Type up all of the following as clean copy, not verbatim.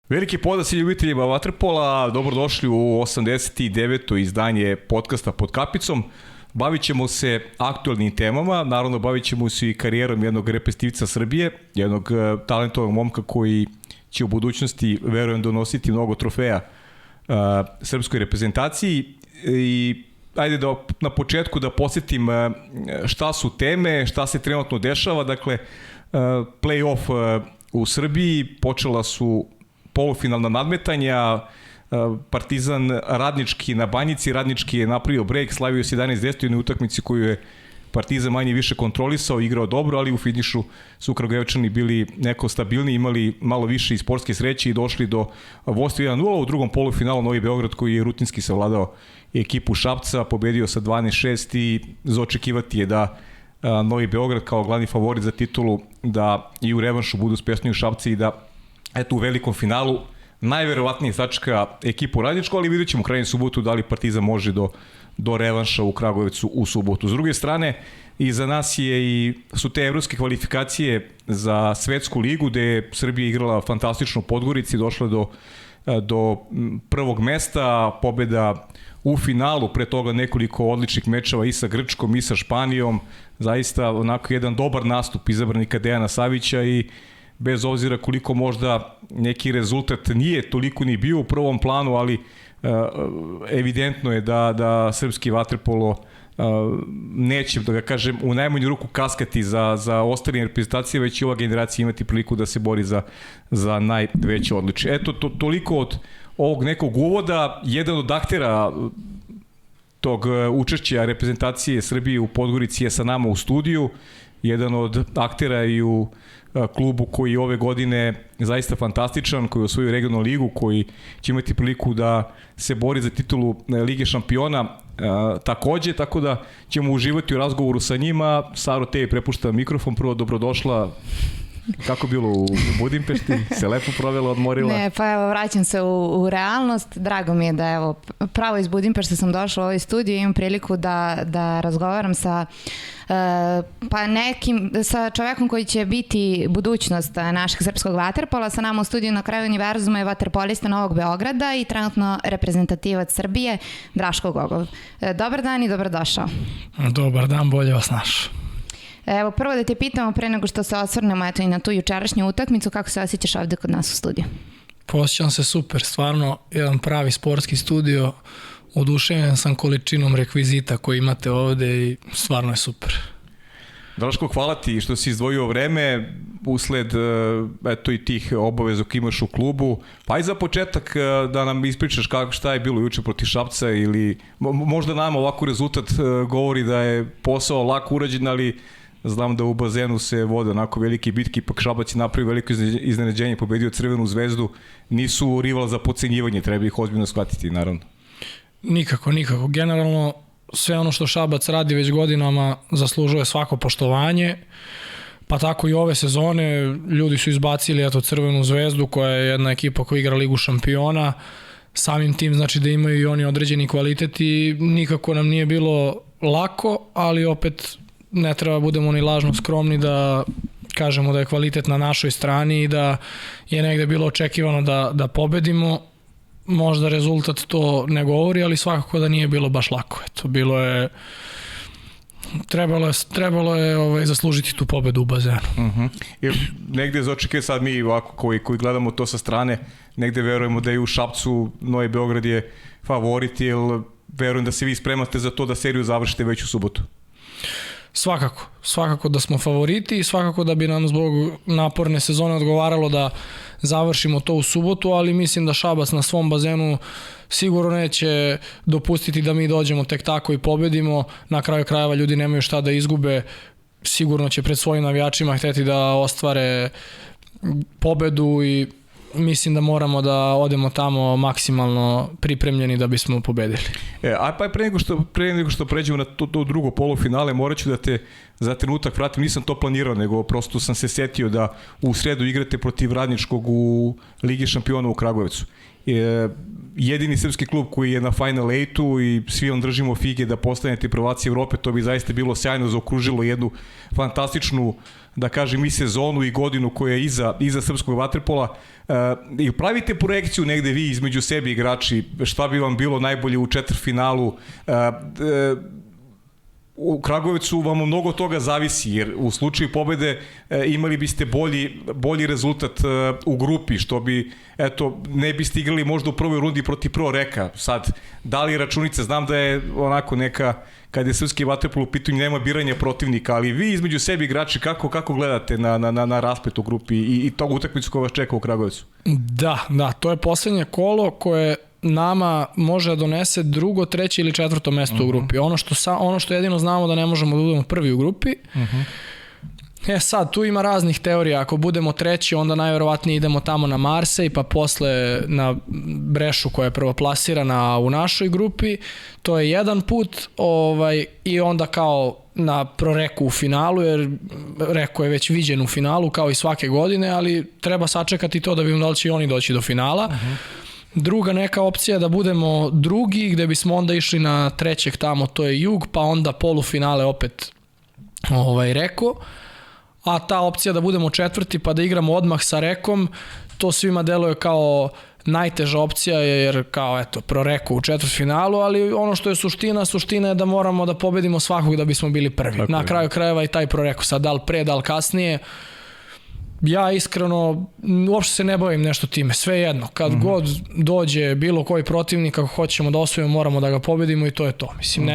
Veliki pozdrav svim ljubiteljima vaterpola, dobrodošli u 89. izdanje podcasta Pod kapicom. Bavit ćemo se aktualnim temama, naravno bavit ćemo se i karijerom jednog reprezentativca Srbije, jednog talentovog momka koji će u budućnosti, verujem, donositi mnogo trofeja srpskoj reprezentaciji. I ajde da na početku da podsjetim šta su teme, šta se trenutno dešava. Dakle, play-off u Srbiji, počela su polufinalna nadmetanja, Partizan Radnički na Banjici, Radnički je napravio break, slavio se 11-10 u utakmici koju je Partizan manje više kontrolisao, igrao dobro, ali u finišu su Kragujevčani bili neko stabilni, imali malo više i sportske sreće i došli do vodstva 1-0. U drugom polufinalu Novi Beograd, koji je rutinski savladao ekipu Šapca, pobedio sa 12-6 i za očekivati je da Novi Beograd kao glavni favorit za titulu da i u revanšu budu uspešni u Šapci i da eto u velikom finalu najverovatnije sačeka ekipu Radničko, ali vidjet ćemo u krajnjem subotu da li Partizan može do revanša u Kragujevcu u subotu. S druge strane, iza nas su te evropske kvalifikacije za svetsku ligu, gde je Srbija igrala fantastično u Podgorici, došla do prvog mesta, pobeda u finalu, pre toga nekoliko odličnih mečeva i sa Grčkom i sa Španijom, zaista onako jedan dobar nastup izabranika Dejana Savića i bez obzira koliko možda neki rezultat nije toliko ni bio u prvom planu, ali evidentno je da srpski vaterpolo neće, da ga kažem, u najmanju ruku kaskati za ostale reprezentacije, već i ova generacija imati priliku da se bori za najveće odličje. Eto, toliko od ovog nekog uvoda. Jedan od aktera tog učešća reprezentacije Srbije u Podgorici je sa nama u studiju, jedan od aktera i u klubu koji ove godine zaista fantastičan, koji je osvojio regionalnu ligu, koji će imati priliku da se bori za titulu Lige šampiona takođe, tako da ćemo uživati u razgovoru sa njima. Saro, tebi prepuštam mikrofon. Prvo, dobrodošla. Kako je bilo u Budimpešti? Se lepo provela, odmorila? Ne, pa evo, vraćam se u realnost. Drago mi je da evo, pravo iz Budimpešte sam došla u ovaj studiju i imam priliku da razgovaram sa sa čovekom koji će biti budućnost našeg srpskog vaterpola. Sa nama u studiju Na kraju univerzuma je vaterpolista Novog Beograda i trenutno reprezentativac Srbije Draško Gogov. Dobar dan i dobrodošao. Dobar dan, bolje vas našao. Evo, prvo da te pitamo pre nego što se osvrnemo i na tu jučerašnju utakmicu, kako se osjećaš ovde kod nas u studiju? Osjećam se super, stvarno jedan pravi sportski studio, oduševljen sam količinom rekvizita koji imate ovde i stvarno je super. Draško, hvala ti što si izdvojio vreme usled eto i tih obaveza koje imaš u klubu. Pa i za početak da nam ispričaš šta je bilo juče protiv Šapca, ili možda nam ovako rezultat govori da je posao lako urađen, ali znam da u bazenu se vode onako velike bitke, ipak Šabac je napravio veliko iznenađenje, pobedio Crvenu zvezdu, nisu rival za podcenjivanje, treba ih ozbiljno shvatiti, naravno. Nikako. Generalno, sve ono što Šabac radi već godinama zaslužuje svako poštovanje, pa tako i ove sezone. Ljudi su izbacili Crvenu zvezdu, koja je jedna ekipa koja igra Ligu šampiona, samim tim znači da imaju i oni određeni kvalitet i nikako nam nije bilo lako, ali opet ne treba budemo ni lažno skromni da kažemo da je kvalitet na našoj strani i da je negde bilo očekivano da pobedimo. Možda rezultat to ne govori, ali svakako da nije bilo baš lako. Eto, trebalo je zaslužiti tu pobedu u bazenu. I negde za očekivanje, sad mi ovako koji gledamo to sa strane, negde verujemo da i u Šapcu Novi Beograd je favorit, jer verujem da se vi spremate za to da seriju završite već u subotu. Svakako da smo favoriti i svakako da bi nam zbog naporne sezone odgovaralo da završimo to u subotu, ali mislim da Šabac na svom bazenu sigurno neće dopustiti da mi dođemo tek tako i pobedimo. Na kraju krajeva ljudi nemaju šta da izgube, sigurno će pred svojim navijačima hteti da ostvare pobedu i mislim da moramo da odemo tamo maksimalno pripremljeni da bismo pobedili. Pa pre nego što pređemo na to drugo polufinale, morat ću da te za trenutak vratim, nisam to planirao, nego prosto sam se setio da u sredu igrate protiv Radničkog u Ligi šampiona u Kragujevcu. jedini srpski klub koji je na Final 8-u i svi vam držimo fige da postanete prvaci Evrope, to bi zaista bilo sjajno, zaokružilo jednu fantastičnu, da kažem, i sezonu i godinu koja je iza srpskog vaterpola. I pravite projekciju negde vi između sebi igrači, šta bi vam bilo najbolje u četvrtfinalu. U Kragujevcu vam mnogo toga zavisi, jer u slučaju pobede imali biste bolji rezultat u grupi, što bi, eto, ne biste igrali možda u prvoj rundi protiv Pro Reka. Sad, da li računica, znam da je onako neka, kad je srpski vaterpol u pitanju, nema biranja protivnika, ali vi između sebi igrači, kako gledate na rasplet u grupi i tog utakmicu koja vas čeka u Kragujevcu? Da, to je poslednje kolo koje nama može da donese drugo, treće ili četvrto mesto u grupi. Ono što jedino znamo da ne možemo da budemo prvi u grupi. Sad, tu ima raznih teorija. Ako budemo treći, onda najverovatnije idemo tamo na Marsej, pa posle na Brešu koja je prvoplasirana u našoj grupi. To je jedan put i onda kao na Proreku u finalu, jer Reko je već viđen u finalu kao i svake godine, ali treba sačekati to da vidimo da li će oni doći do finala. Druga neka opcija je da budemo drugi, gde bismo onda išli na trećeg tamo, to je Jug, pa onda polufinale opet Reko. A ta opcija da budemo četvrti pa da igramo odmah sa Rekom, to svima deluje kao najteža opcija, jer kao eto, Proreku u četvrtfinalu, ali ono što je suština je da moramo da pobedimo svakog da bismo bili prvi. Tako na kraju krajeva i taj Proreku, sad da li pre, da li kasnije. Ja iskreno uopšte se ne bavim nešto time, sve jedno. Kad god dođe bilo koji protivnik, ako hoćemo da osvojimo, moramo da ga pobedimo i to je to. Mislim,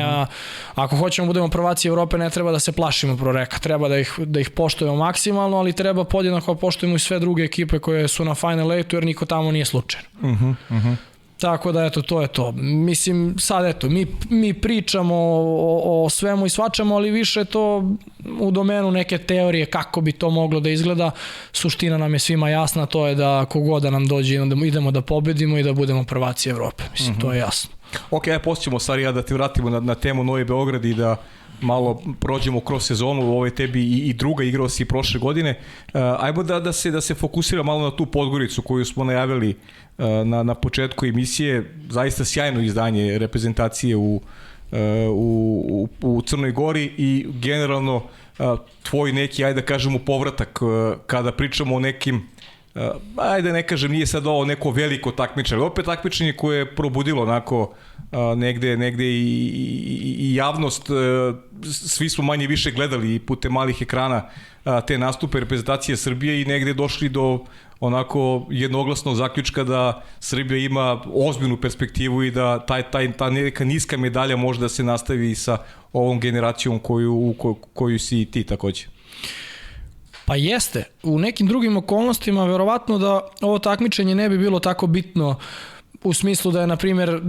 ako hoćemo budemo prvaci Evrope, ne treba da se plašimo Proreka, treba da ih poštujemo maksimalno, ali treba podjednako poštujemo i sve druge ekipe koje su na Final 8, jer niko tamo nije slučajno. Tako da, eto, to je to. Mislim, sad, eto, mi pričamo o svemu i svačemu, ali više to u domenu neke teorije kako bi to moglo da izgleda. Suština nam je svima jasna, to je da kogod da nam dođe, idemo da pobedimo i da budemo prvaci Evrope. Mislim, to je jasno. Ok, posljedimo, Sarija, da te vratimo na temu Novi Beograd i da malo prođemo kroz sezonu, ovo je tebi i druga, igrao si prošle godine. Ajmo da se fokusira malo na tu Podgoricu koju smo najavili na početku emisije. Zaista sjajno izdanje reprezentacije u Crnoj Gori i generalno tvoj neki, ajde da kažemo, povratak kada pričamo o nekim, ajde ne kažem, nije sad ovo neko veliko takmičenje, ali opet takmičenje koje je probudilo onako negde i javnost. Svi smo manje više gledali putem malih ekrana te nastupe reprezentacije Srbije i negde došli do onako jednoglasnog zaključka da Srbija ima ozbiljnu perspektivu i da ta neka niska medalja može da se nastavi sa ovom generacijom koju si ti takođe. Pa jeste. U nekim drugim okolnostima verovatno da ovo takmičenje ne bi bilo tako bitno, u smislu da je, na primjer,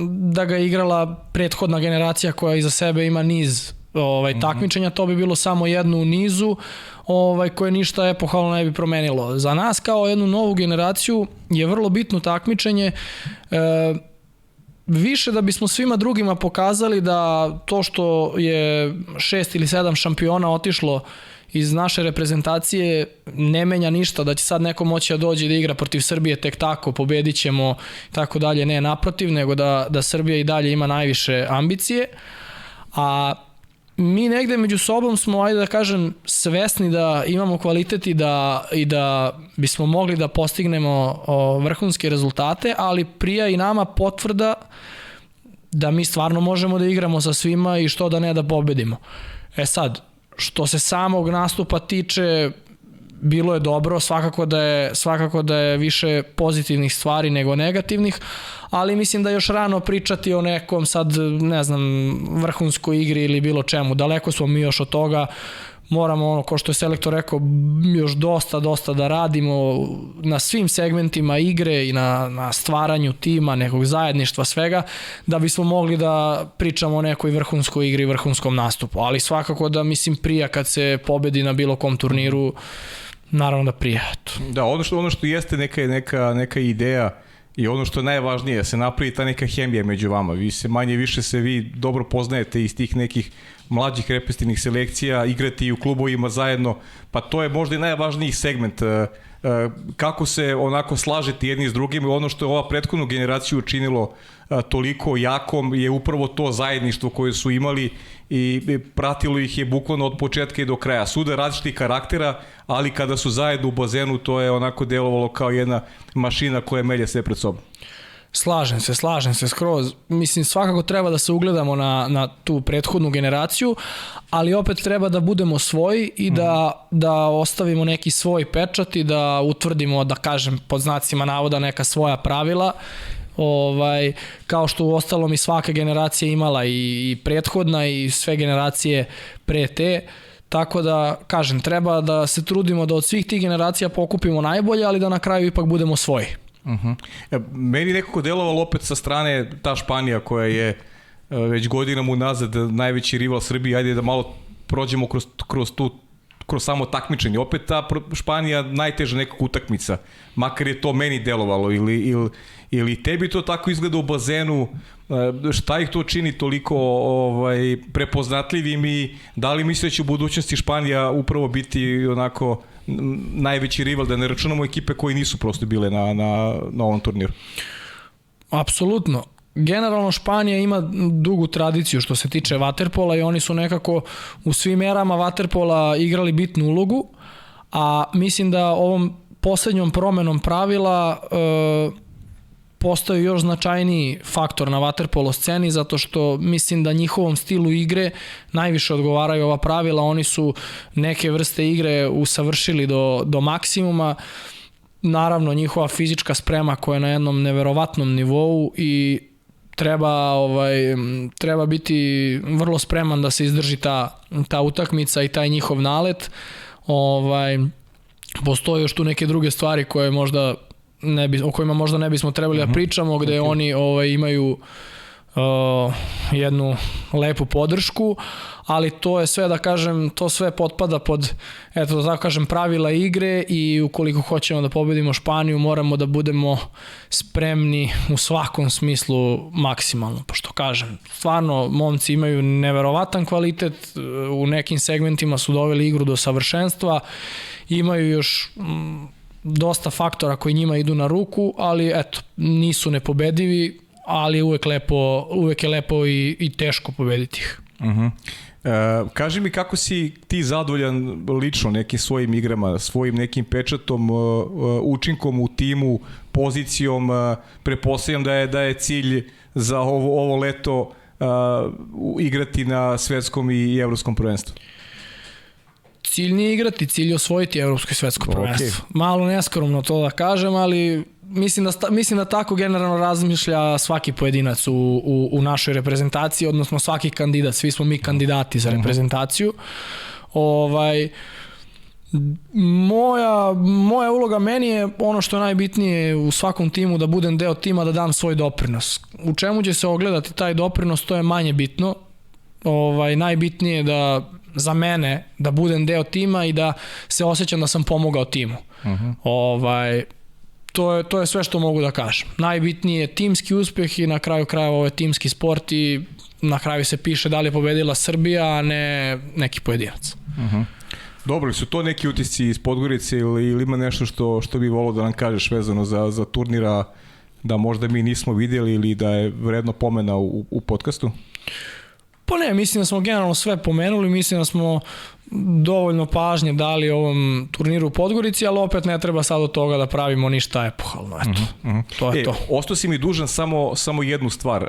da ga je igrala prethodna generacija koja iza sebe ima niz takmičenja, to bi bilo samo jedno u nizu koje ništa epohalno ne bi promenilo. Za nas kao jednu novu generaciju je vrlo bitno takmičenje, više da bismo svima drugima pokazali da to što je 6 ili 7 šampiona otišlo iz naše reprezentacije ne menja ništa, da će sad neko moći da dođe da igra protiv Srbije tek tako, pobedit ćemo i tako dalje, ne naprotiv, nego da Srbija i dalje ima najviše ambicije, a mi negde među sobom smo, ajde da kažem, svesni da imamo kvalitet i da bismo mogli da postignemo vrhunske rezultate, ali prija i nama potvrda da mi stvarno možemo da igramo sa svima i što da ne da pobedimo. Sad, što se samog nastupa tiče, bilo je dobro, svakako da je više pozitivnih stvari nego negativnih, ali mislim da je još rano pričati o nekom sad, ne znam, vrhunskoj igri ili bilo čemu. Daleko smo mi još od toga, moramo, kao što je selektor rekao, još dosta da radimo na svim segmentima igre i na stvaranju tima, nekog zajedništva, svega, da bismo mogli da pričamo o nekoj vrhunskoj igri i vrhunskom nastupu. Ali svakako da, mislim, prija kad se pobedi na bilo kom turniru, naravno da prija. Da, ono što jeste neka ideja i ono što je najvažnije, da se napravi ta neka hemija među vama. Vi se manje više vi dobro poznajete iz tih nekih mlađih reprezentativnih selekcija, igrati i u klubovima zajedno, pa to je možda i najvažniji segment kako se onako slažete jedni s drugim, ono što je ova prethodnu generaciju učinilo toliko jakom je upravo to zajedništvo koje su imali i pratilo ih je bukvalno od početka i do kraja. Suda različitih karaktera, ali kada su zajedno u bazenu, to je onako delovalo kao jedna mašina koja melje sve pred sobom. Slažem se skroz. Mislim, svakako treba da se ugledamo na tu prethodnu generaciju, ali opet treba da budemo svoji i da ostavimo neki svoj pečat i da utvrdimo, da kažem, pod znacima navoda neka svoja pravila, kao što u ostalom i svaka generacija imala i prethodna i sve generacije pre te. Tako da, kažem, treba da se trudimo da od svih tih generacija pokupimo najbolje, ali da na kraju ipak budemo svoji. Meni nekako delovalo opet sa strane ta Španija koja je već godinama unazad najveći rival Srbije. Ajde da malo prođemo kroz samo takmičenje. Opet ta Španija najteža nekako utakmica, makar je to meni delovalo ili tebi to tako izgleda u bazenu. Šta ih to čini toliko prepoznatljivim i da li misli da će u budućnosti Španija upravo biti onako najveći rival, da ne računamo ekipe koji nisu prosto bile na ovom turniru? Apsolutno. Generalno Španija ima dugu tradiciju što se tiče vaterpola i oni su nekako u svim erama vaterpola igrali bitnu ulogu, a mislim da ovom poslednjom promenom pravila postaju još značajniji faktor na vaterpolo sceni, zato što mislim da njihovom stilu igre najviše odgovaraju ova pravila. Oni su neke vrste igre usavršili do maksimuma. Naravno, njihova fizička sprema koja je na jednom neverovatnom nivou i treba biti vrlo spreman da se izdrži ta utakmica i taj njihov nalet. Postoje još tu neke druge stvari koje možda o kojima možda ne bismo trebali da pričamo, gde oni imaju jednu lepu podršku, ali to je sve, da kažem, to sve potpada pod, eto da kažem, pravila igre i ukoliko hoćemo da pobedimo Španiju, moramo da budemo spremni u svakom smislu maksimalno, pošto kažem, stvarno momci imaju neverovatan kvalitet, u nekim segmentima su doveli igru do savršenstva, imaju još dosta faktora koji njima idu na ruku, ali eto, nisu nepobedivi, ali uvek je lepo i teško pobediti ih. Kaži mi kako si ti zadovoljan lično nekim svojim igrama, svojim nekim pečatom, učinkom u timu, pozicijom, pretpostavljam da je cilj za ovo leto igrati na svetskom i evropskom prvenstvu. Cilj nije igrati, cilj je osvojiti evropsko i svetsko prvenstvo. Malo neskromno to da kažem, ali mislim da tako generalno razmišlja svaki pojedinac u našoj reprezentaciji, odnosno svaki kandidat, svi smo mi kandidati za reprezentaciju. Moja uloga meni je ono što je najbitnije u svakom timu, da budem deo tima, da dam svoj doprinos. U čemu će se ogledati taj doprinos, to je manje bitno. Najbitnije je da za mene da budem deo tima i da se osjećam da sam pomogao timu. To je sve što mogu da kažem. Najbitnije je timski uspeh i na kraju krajeva ovo je timski sport i na kraju se piše da li je pobedila Srbija, a ne neki pojedinac. Dobro, su to neki utisci iz Podgorice ili ima nešto što bi volao da nam kažeš vezano za turnira da možda mi nismo vidjeli ili da je vredno pomena u podcastu? Pa ne, mislim da smo generalno sve pomenuli, mislim da smo dovoljno pažnje dali ovom turniru u Podgorici, ali opet ne treba sad od toga da pravimo ništa epohalno, eto. To je to. Ostao si mi dužan samo jednu stvar.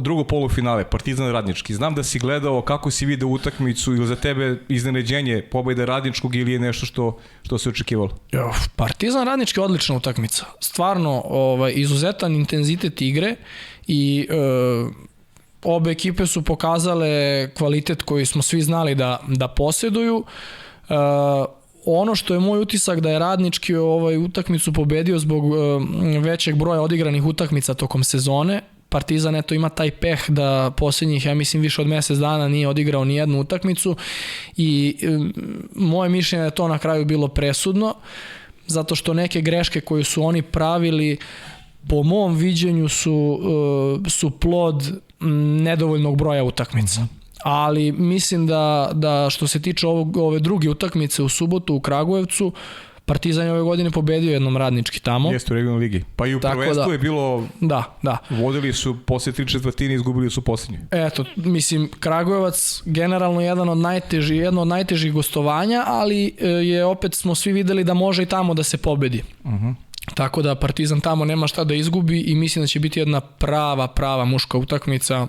Drugo polufinale, Partizan Radnički. Znam da si gledao, kako si video utakmicu, ili za tebe iznenađenje pobjede Radničkog ili je nešto što se očekivalo? Partizan Radnički je odlična utakmica. Stvarno, izuzetan intenzitet igre i obe ekipe su pokazale kvalitet koji smo svi znali da posjeduju. Ono što je moj utisak da je Radnički utakmicu pobedio zbog većeg broja odigranih utakmica tokom sezone. Partizan ima taj peh da posljednjih, ja mislim, više od mjesec dana nije odigrao ni jednu utakmicu i moje mišljenje je da to na kraju bilo presudno, zato što neke greške koje su oni pravili po mom viđenju su plod nedovoljnog broja utakmica. Ali mislim da što se tiče ove druge utakmice u subotu u Kragujevcu, Partizan je ove godine pobedio jednom Radnički tamo. Jeste u regionalnoj ligi. Pa i u prvenstvu je bilo... Da. Vodili su posle 3/4 i izgubili su posljednje. Eto, mislim, Kragujevac generalno jedno od najtežih gostovanja, ali je opet smo svi videli da može i tamo da se pobedi. Tako da Partizan tamo nema šta da izgubi i mislim da će biti jedna prava muška utakmica.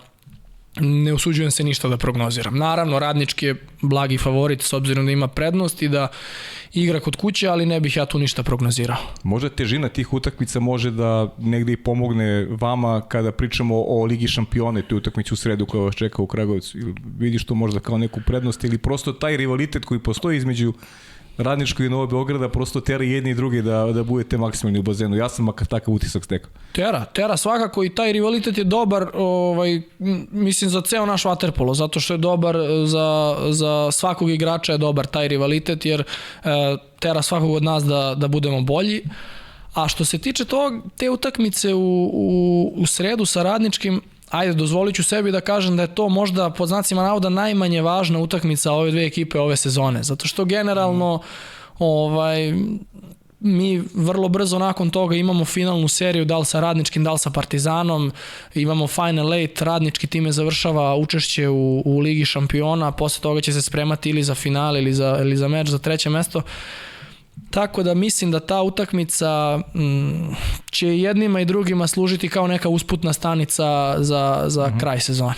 Ne usuđujem se ništa da prognoziram. Naravno, Radnički je blagi favorit s obzirom da ima prednost i da igra kod kuće, ali ne bih ja tu ništa prognozirao. Možda težina tih utakmica može da negde i pomogne vama kada pričamo o Ligi šampiona, tu utakmicu u sredu koja vas čeka u Kragujevcu. Vidiš to možda kao neku prednost ili prosto taj rivalitet koji postoji između Radničkog i Novog Beograda prosto tera jedni i drugi da budete maksimalni u bazenu. Ja sam makar takav utisak stekao. Tera svakako i taj rivalitet je dobar, mislim, za ceo naš vaterpolo, zato što je dobar za svakog igrača je dobar taj rivalitet, jer tera svakog od nas da budemo bolji. A što se tiče te utakmice u sredu sa Radničkim, ajde, dozvolit ću sebi da kažem da je to možda pod znacima navoda najmanje važna utakmica ove dve ekipe ove sezone, zato što generalno mi vrlo brzo nakon toga imamo finalnu seriju, da li sa Radničkim, da li sa Partizanom, imamo Final 8, Radnički time završava učešće u Ligi šampiona, posle toga će se spremati ili za finale ili za meč za treće mesto. Tako da mislim da ta utakmica će jednima i drugima služiti kao neka usputna stanica za kraj sezone.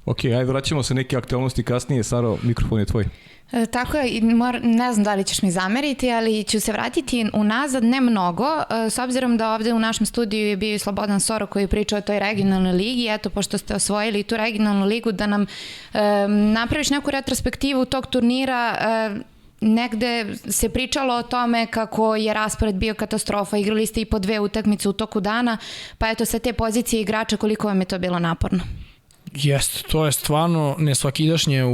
Ok, ajde vraćamo se neke aktualnosti kasnije. Saro, mikrofon je tvoj. Tako je, ne znam da li ćeš mi zameriti, ali ću se vratiti unazad, ne mnogo, s obzirom da ovde u našem studiju je bio i Slobodan Soro koji je pričao o toj regionalnoj ligi. Eto, pošto ste osvojili tu regionalnu ligu, da nam napraviš neku retrospektivu tog turnira. Negde se pričalo o tome kako je raspored bio katastrofa, igrali ste i po 2 utakmice u toku dana, pa eto sa te pozicije igrača koliko vam je to bilo naporno? Jeste, to je stvarno nesvakidašnje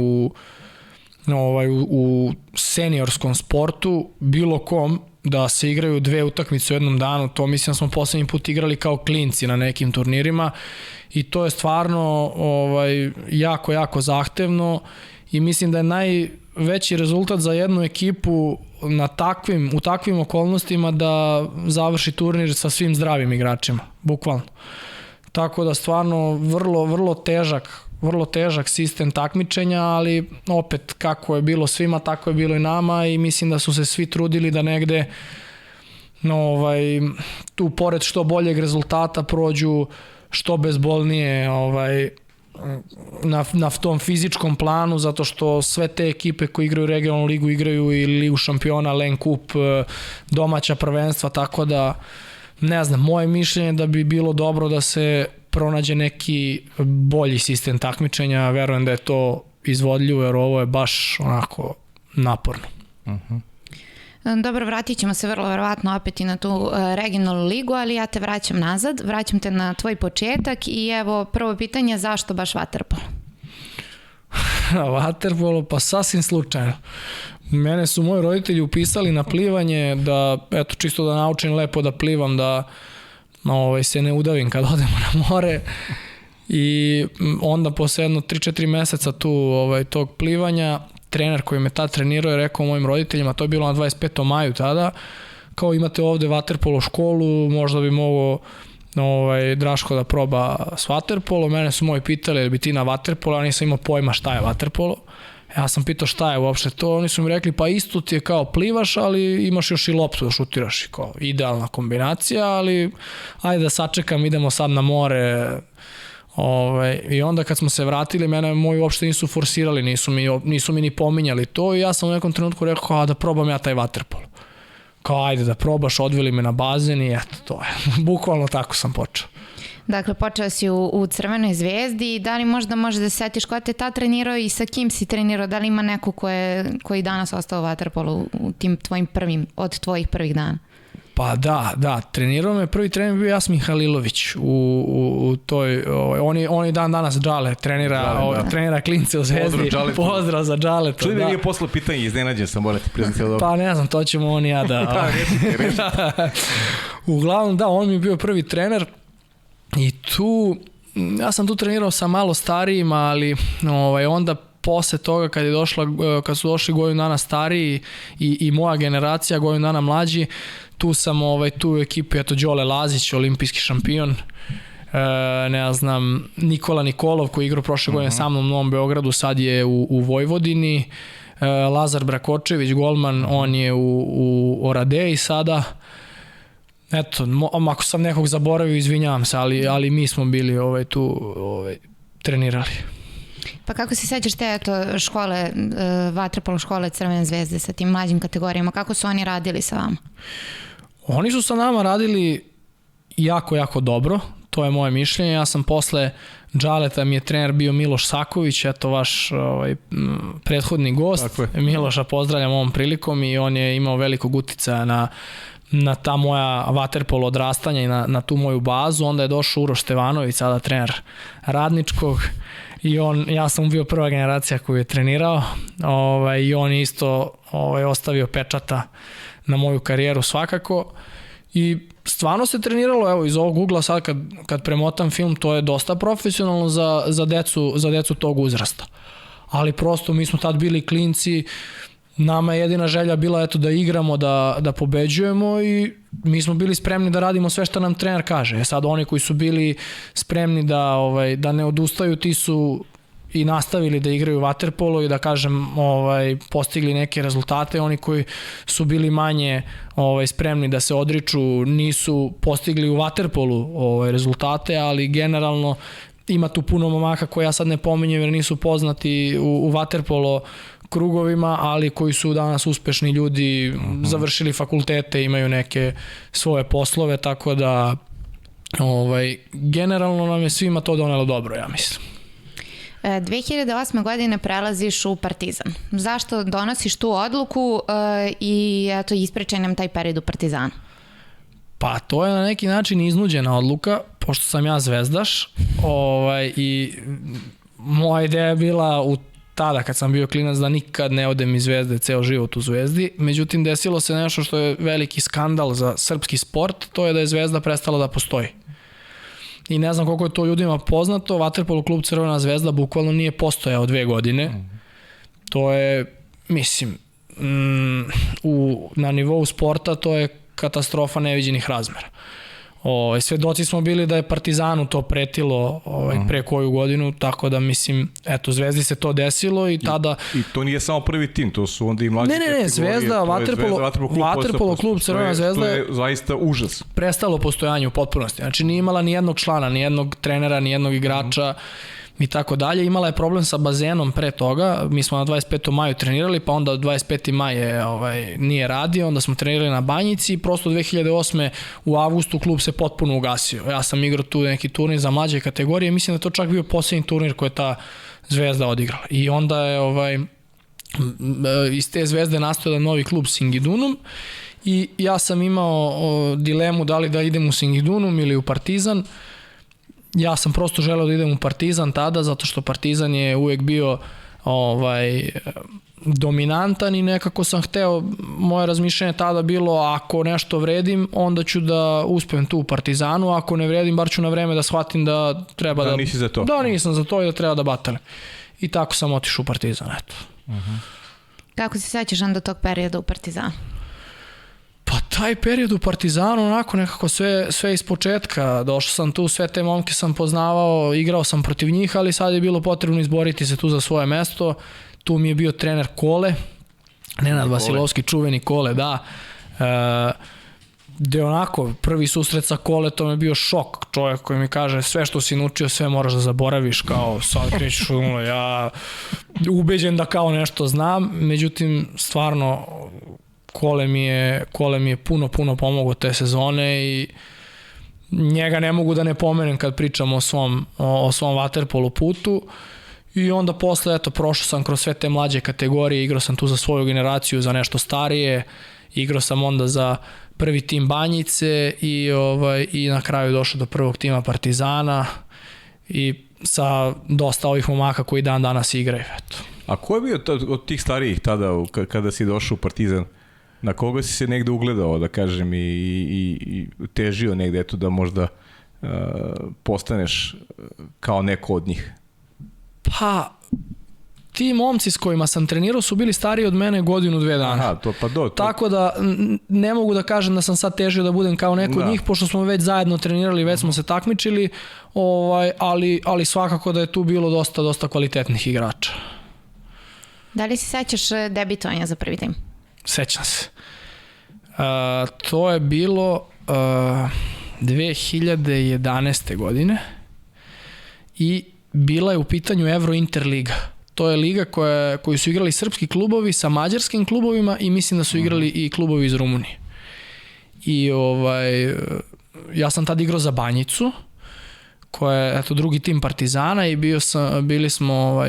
u seniorskom sportu, bilo kom, da se igraju 2 utakmice u jednom danu. To mislim da smo poslednji put igrali kao klinci na nekim turnirima i to je stvarno jako zahtevno i mislim da je najveći rezultat za jednu ekipu u takvim okolnostima da završi turnir sa svim zdravim igračima, bukvalno. Tako da stvarno vrlo težak sistem takmičenja, ali opet kako je bilo svima, tako je bilo i nama i mislim da su se svi trudili da negde tu pored što boljeg rezultata prođu što bezbolnije na tom fizičkom planu, zato što sve te ekipe koje igraju regionalnu ligu igraju i Ligu šampiona, Len Kup, domaća prvenstva, tako da ne znam, moje mišljenje je da bi bilo dobro da se pronađe neki bolji sistem takmičenja, verujem da je to izvodljivo jer ovo je baš onako naporno. Dobro, vratit ćemo se vrlo verovatno opet i na tu regionalnu ligu, ali ja te vraćam nazad, vraćam te na tvoj početak i evo prvo pitanje, zašto baš vaterpolo? Vaterpolo, pa sasvim slučajno. Mene su moji roditelji upisali na plivanje da, eto, čisto da naučim lepo da plivam, da se ne udavim kad odemo na more i onda posle jedno 3-4 meseca tog plivanja trener koji me tad trenirao je rekao mojim roditeljima, to je bilo na 25. maju tada, kao imate ovde vaterpolo školu, možda bi mogao Draško da proba s vaterpolo. Mene su moji pitali jer bi ti na vaterpolo, ja nisam imao pojma šta je vaterpolo. Ja sam pitao šta je uopšte to, oni su mi rekli pa isto ti je kao plivaš, ali imaš još i loptu da šutiraš, kao idealna kombinacija, ali ajde da sačekam, idemo sad na more. I onda kad smo se vratili, mene moji uopšte nisu forsirali, nisu mi ni pominjali to i ja sam u nekom trenutku rekao da probam ja taj vaterpolo. Kao ajde da probaš, odveli me na bazen i eto to je. Bukvalno tako sam počeo. Dakle, počeo si u Crvenoj zvezdi, da li možda može da se setiš ko te tad trenirao i sa kim si trenirao, da li ima neko koji danas ostao u vaterpolu u tim od tvojih prvih dana? Pa da, trenirao me, prvi trener bio Jasmin Halilović u toj, on je dan danas Džale, trenira klince u Zvezdi. Pozdrav za Džale. Čuli da nije poslao pitanje, iznenađen sam, morate priznati. Pa ne znam, to ćemo on i ja da... Uglavnom, da, on mi je bio prvi trener i ja sam tu trenirao sa malo starijima, ali onda posle toga kad su došli godinu dana stariji i moja generacija, godinu dana mlađi, tu sam tu u ekipi, Đole Lazić, olimpijski šampion, ne znam, Nikola Nikolov koji je igrao prošle godine sa mnom u Novom Beogradu, sad je u Vojvodini, Lazar Brakočević, golman, on je u Oradeji sada. Eto, ako sam nekog zaboravio, izvinjavam se, ali mi smo bili tu trenirali. Pa kako se sećaš te škole, vaterpolo škole Crvene zvezde sa tim mlađim kategorijama, kako su oni radili sa vama? Oni su sa nama radili jako, jako dobro, to je moje mišljenje. Ja sam posle Džaleta, mi je trener bio Miloš Saković, vaš prethodni gost. Miloša pozdravljam ovom prilikom i on je imao velikog uticaja na ta moja vaterpolo odrastanja i na tu moju bazu. Onda je došao Uroš Stevanović, sada trener Radničkog, i ja sam bio prva generacija koju je trenirao, i on je isto ostavio pečata na moju karijeru svakako. I stvarno se treniralo, evo iz ovog ugla sad kad premotam film, to je dosta profesionalno za decu tog uzrasta. Ali prosto mi smo tad bili klinci, nama je jedina želja bila da igramo, da pobeđujemo, i mi smo bili spremni da radimo sve što nam trener kaže. Sad oni koji su bili spremni da ne odustaju, ti su i nastavili da igraju vaterpolo i da kažem postigli neke rezultate. Oni koji su bili manje spremni da se odriču nisu postigli u vaterpolu rezultate, ali generalno ima tu puno momaka koje ja sad ne pominjem jer nisu poznati u vaterpolo krugovima, ali koji su danas uspešni ljudi, završili fakultete, imaju neke svoje poslove, tako da generalno nam je svima to donelo dobro, ja mislim. 2008. godine prelaziš u Partizan. Zašto donosiš tu odluku i ispričaj nam taj period u Partizanu? Pa to je na neki način iznuđena odluka, pošto sam ja zvezdaš, i moja ideja je bila tada kad sam bio klinac da nikad ne odem iz Zvezde ceo život u Zvezdi. Međutim, desilo se nešto što je veliki skandal za srpski sport, to je da je Zvezda prestala da postoji. I ne znam koliko je to ljudima poznato, vaterpolo klub Crvena zvezda bukvalno nije postojao 2 godine. To je, mislim, na nivou sporta to je katastrofa neviđenih razmera. Svedoci smo bili da je Partizanu to pretilo pre koju godinu, tako da mislim, eto, Zvezdi se to desilo i tada... I to nije samo prvi tim, to su onda i mlađe kategorije. Ne, Zvezda, vaterpolo klub Crvena zvezda je zaista užas. Prestalo postojanje u potpunosti. Znači nije imala ni jednog člana, ni jednog trenera, ni jednog igrača i tako dalje. Imala je problem sa bazenom pre toga. Mi smo na 25. maju trenirali, pa onda 25. maj nije radio, onda smo trenirali na Banjici i prosto 2008. u avgustu klub se potpuno ugasio. Ja sam igrao tu neki turnir za mlađe kategorije, mislim da to čak bio posljednji turnir koji je ta Zvezda odigrala. I onda je iz te Zvezde nastao novi klub Singidunum i ja sam imao dilemu da li da idem u Singidunum ili u Partizan. Ja sam prosto želeo da idem u Partizan tada, zato što Partizan je uvek bio dominantan i nekako sam hteo, moje razmišljanje tada bilo, ako nešto vredim, onda ću da uspem tu u Partizanu, ako ne vredim, bar ću na vreme da shvatim da treba da... nisi za to. Da, nisam za to i da treba da batalim. I tako sam otišao u Partizan, eto. Kako se sećaš onda tog perioda u Partizanu? Pa taj period u Partizanu, onako nekako sve iz početka. Došao sam tu, sve te momke sam poznavao, igrao sam protiv njih, ali sad je bilo potrebno izboriti se tu za svoje mesto. Tu mi je bio trener Kole, Nenad Vasilovski, čuveni Kole, da. Gde onako, prvi susret sa Koletom je bio šok. Čovjek koji mi kaže, sve što si naučio, sve moraš da zaboraviš, kao sad krećeš u nula. Ja ubeđen da kao nešto znam, međutim, stvarno, Kole mi je puno pomogao te sezone i njega ne mogu da ne pomenem kad pričam o svom vaterpolu putu. I onda posle, eto, prošao sam kroz sve te mlađe kategorije, igrao sam tu za svoju generaciju, za nešto starije, igrao sam onda za prvi tim Banjice i na kraju došao do prvog tima Partizana i sa dosta ovih momaka koji dan danas igraju, eto. A ko je bio od tih starijih tada kada si došao u Partizan? Na koga si se negde ugledao, da kažem, i težio negde, eto, da možda postaneš kao neko od njih? Pa, ti momci s kojima sam trenirao su bili stariji od mene 1-2 dana. Aha, Tako da ne mogu da kažem da sam sad težio da budem kao neko od njih, pošto smo već zajedno trenirali, već smo se takmičili, ali svakako da je tu bilo dosta kvalitetnih igrača. Da li se sećaš debitovanja za prvi tim? Sećam se. To je bilo 2011. godine i bila je u pitanju Euro Interliga. To je liga koju su igrali srpski klubovi sa mađarskim klubovima i mislim da su igrali i klubovi iz Rumunije. I ja sam tad igrao za Banjicu, koja je drugi tim Partizana i bili smo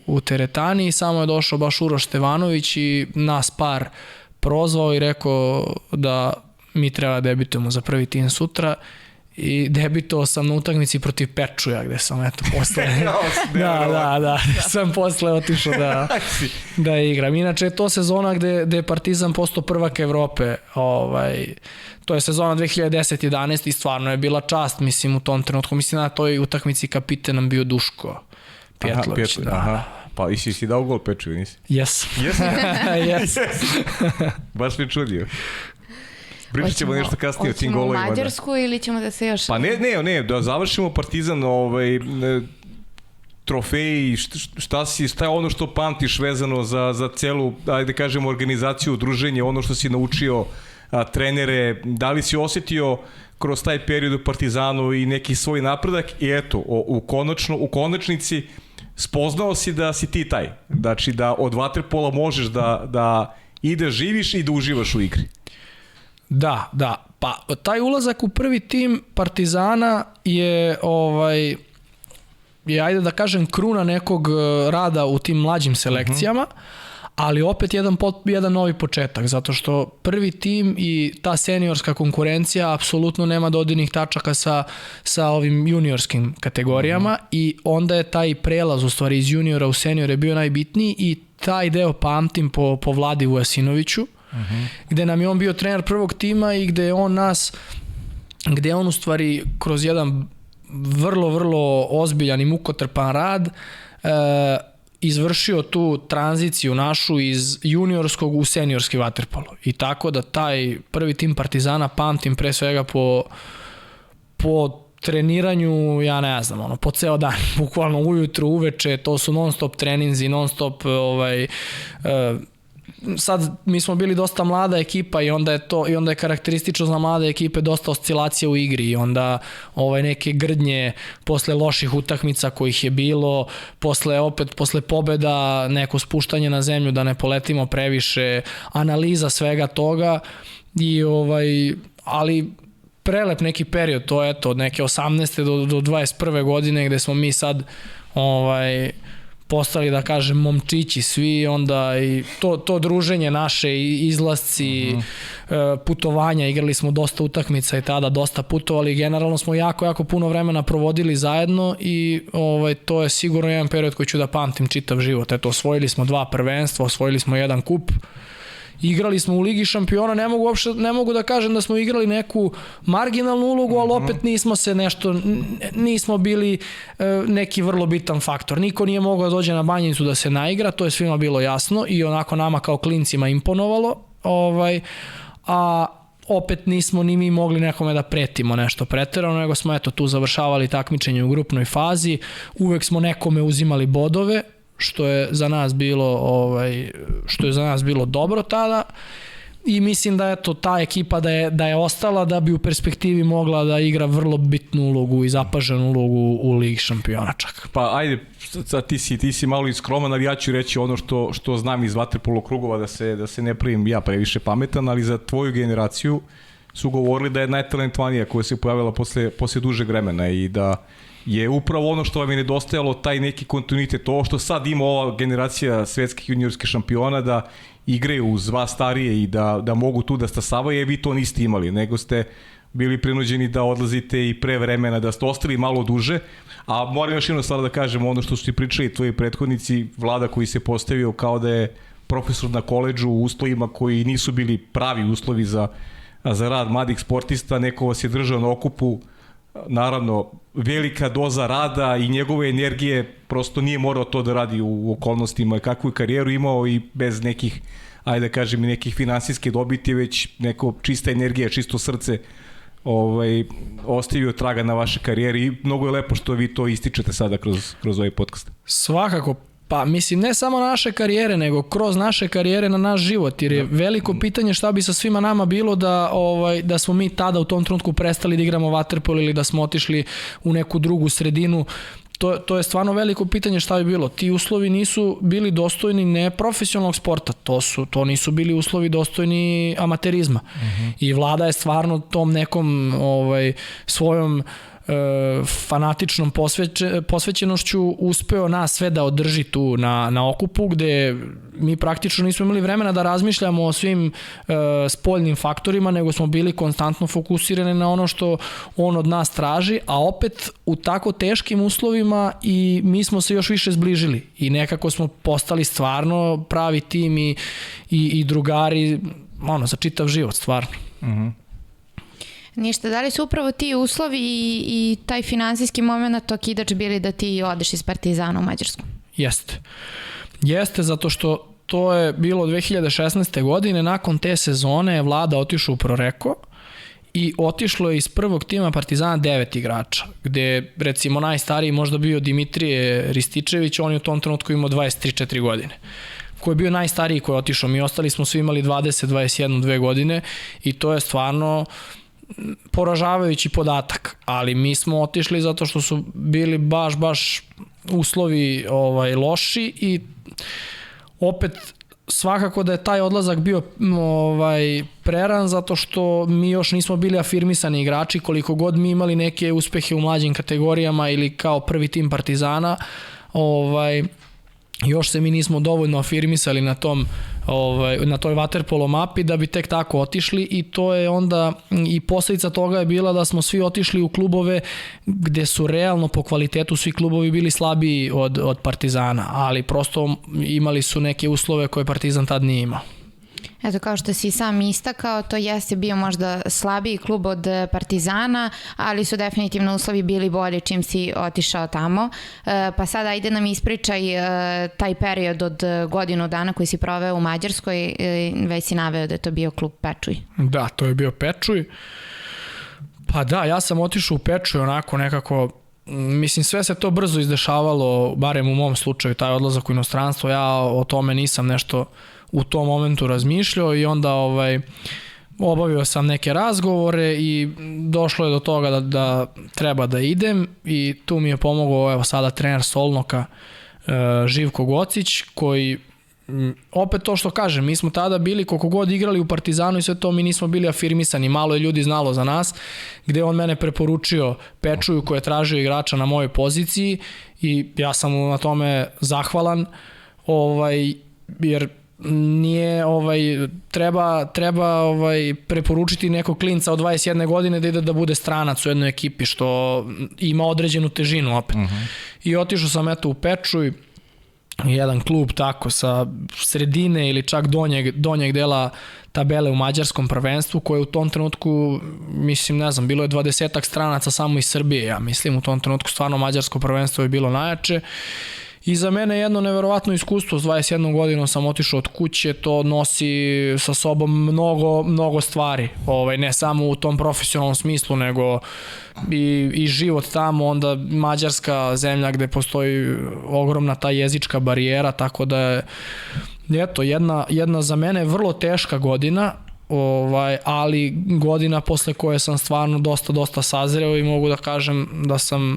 u teretani i samo je došao baš Uroš Stevanović i nas par prozvao i rekao da mi treba debitujemo za prvi tim sutra i debitovao sam na utakmici protiv Pečuja gde sam posle sam posle otišao da igram. Inače je to sezona gde je Partizan postao prvak Evrope, to je sezona 2010-11 i stvarno je bila čast, mislim, u tom trenutku. Mislim na toj utakmici kapiten nam bio Duško Pjetlović. Pa i si dao gol Pečuju, nisi? Yes. Baš mi čudio. Pričat ćemo nešto kasnije o tim golovima. Hoćemo u Mađarsku ili ćemo da se još... Pa ne, da završimo Partizan, trofeji, šta je ono što pamtiš vezano za celu, ajde kažemo, organizaciju, udruženje, ono što si naučio, trenere, da li si osetio kroz taj period u Partizanu i neki svoj napredak i eto, u konačnici spoznao si da si ti taj, znači da od vaterpola možeš da i da živiš i da uživaš u igri. Da, pa taj ulazak u prvi tim Partizana je ajde da kažem kruna nekog rada u tim mlađim selekcijama, ali opet jedan novi početak, zato što prvi tim i ta seniorska konkurencija apsolutno nema dodirnih tačaka sa ovim juniorskim kategorijama i onda je taj prelaz u stvari iz juniora u seniore bio najbitniji i taj deo pamtim po Vladi Vujasinoviću, gde nam je on bio trener prvog tima i gde je on u stvari kroz jedan vrlo ozbiljan i mukotrpan rad izvršio tu tranziciju našu iz juniorskog u seniorski vaterpolo. I tako da taj prvi tim Partizana pamtim pre svega po treniranju, ja ne znam, po ceo dan, bukvalno ujutru, uveče, to su non stop treninzi, non stop sad mi smo bili dosta mlada ekipa i onda je karakteristično za mlade ekipe dosta oscilacija u igri i onda neke grdnje posle loših utakmica kojih je bilo, posle pobeda neko spuštanje na zemlju da ne poletimo previše, analiza svega toga i ali prelep neki period, to je od neke 18. do 21. godine gde smo mi sad postali, da kažem, momčići svi, onda i to druženje naše, izlasci, putovanja, igrali smo dosta utakmica i tada dosta putovali, generalno smo jako puno vremena provodili zajedno i to je sigurno jedan period koji ću da pamtim čitav život. Eto, osvojili smo 2 prvenstva, osvojili smo 1 kup, igrali smo u Ligi šampiona, ne mogu da kažem da smo igrali neku marginalnu ulogu, ali opet nismo bili neki vrlo bitan faktor. Niko nije mogao da dođe na Banjicu da se naigra, to je svima bilo jasno i onako nama kao klincima imponovalo, a opet nismo ni mi mogli nekome da pretimo nešto preterano, nego smo tu završavali takmičenje u grupnoj fazi, uvek smo nekome uzimali bodove, što je za nas bilo dobro tada i mislim da ta ekipa da je ostala da bi u perspektivi mogla da igra vrlo bitnu ulogu i zapaženu ulogu u Ligi šampiona čak. Pa ajde, ti si malo iskroman, ali ja ću reći ono što znam iz vaterpolo krugova, da se ne pravim ja previše pametan, ali za tvoju generaciju su govorili da je najtalentovanija koja se pojavila posle dužeg vremena i da je upravo ono što vam je nedostajalo, taj neki kontinuitet, ovo što sad ima ova generacija svetskih juniorskih šampiona, da igraju uz vas starije i da mogu tu da stasavaju, vi to niste imali, nego ste bili prinuđeni da odlazite i pre vremena, da ste ostali malo duže, a moram još jedno stvar da kažem, ono što su ti pričali tvoji prethodnici, Vlada koji se postavio kao da je profesor na koleđu u uslovima koji nisu bili pravi uslovi za rad mladih sportista, neko vas je držao na okupu naravno velika doza rada i njegove energije, prosto nije morao to da radi u okolnostima kakvu je karijeru imao i bez nekih, ajde da kažem, nekih finansijske dobiti, već neko čista energija, čisto srce ostavio traga na vaše karijeri i mnogo je lepo što vi to ističete sada kroz ovaj podcast. Svakako, pa mislim ne samo naše karijere, nego kroz naše karijere na naš život, jer je veliko pitanje šta bi sa svima nama bilo da smo mi tada u tom trenutku prestali da igramo vaterpolo ili da smo otišli u neku drugu sredinu. To je stvarno veliko pitanje šta bi bilo. Ti uslovi nisu bili dostojni neprofesionalnog sporta, to nisu bili uslovi dostojni amaterizma. I Vlada je stvarno tom nekom svojom fanatičnom posvećenošću uspeo nas sve da održi tu na okupu, gde mi praktično nismo imali vremena da razmišljamo o svim spoljnim faktorima, nego smo bili konstantno fokusirani na ono što on od nas traži, a opet u tako teškim uslovima i mi smo se još više zbližili i nekako smo postali stvarno pravi tim i drugari za čitav život, stvarno. Ništa, da li su upravo ti uslovi i taj finansijski moment okidač bili da ti odeš iz Partizana u Mađarsku? Jeste, zato što to je bilo 2016. godine, nakon te sezone je Vlada otišao u Proreko i otišlo je iz prvog tima Partizana 9 igrača, gde recimo najstariji možda bio Dimitrije Rističević, on je u tom trenutku imao 23-4 godine. Ko je bio najstariji koji je otišao, mi ostali smo svi imali 20, 21, 2 godine i to je stvarno poražavajući podatak, ali mi smo otišli zato što su bili baš uslovi loši i opet svakako da je taj odlazak bio preran zato što mi još nismo bili afirmisani igrači, koliko god mi imali neke uspehe u mlađim kategorijama ili kao prvi tim Partizana, još se mi nismo dovoljno afirmisali na toj vaterpolo mapi da bi tek tako otišli i to je onda i posledica toga je bila da smo svi otišli u klubove gde su realno po kvalitetu svi klubovi bili slabiji od Partizana, ali prosto imali su neke uslove koje Partizan tad nije imao. Eto, kao što si sam istakao, to jeste bio možda slabiji klub od Partizana, ali su definitivno uslovi bili bolji čim si otišao tamo. Pa sad ajde nam ispričaj taj period od godinu dana koji si proveo u Mađarskoj, već si naveo da je to bio klub Pečuj. Da, to je bio Pečuj. Pa da, ja sam otišao u Pečuj onako nekako, mislim sve se to brzo izdešavalo, barem u mom slučaju, taj odlazak u inostranstvo, ja o tome nisam nešto u tom momentu razmišljao i onda obavio sam neke razgovore i došlo je do toga da treba da idem i tu mi je pomogao sada trener Solnoka Živko Gocić, koji opet to što kažem, mi smo tada bili koliko god igrali u Partizanu i sve to, mi nismo bili afirmisani, malo je ljudi znalo za nas, gde on mene preporučio Pečuju koji je tražio igrača na mojoj poziciji i ja sam mu na tome zahvalan, jer nije treba preporučiti nekog klinca od 21 godine da ide da bude stranac u jednoj ekipi što ima određenu težinu opet. I otišao sam u Pečuj, jedan klub tako sa sredine ili čak donjeg dela tabele u mađarskom prvenstvu, koje u tom trenutku, mislim, ne znam, bilo je 20-ak stranaca samo iz Srbije, ja mislim, u tom trenutku stvarno mađarsko prvenstvo je bilo najjače. I za mene je jedno neverovatno iskustvo, s 21 godinom sam otišao od kuće, to nosi sa sobom mnogo stvari, ne samo u tom profesionalnom smislu, nego i život tamo, onda Mađarska zemlja gde postoji ogromna ta jezička barijera, tako da je jedna za mene vrlo teška godina, ali godina posle koje sam stvarno dosta sazreo i mogu da kažem da sam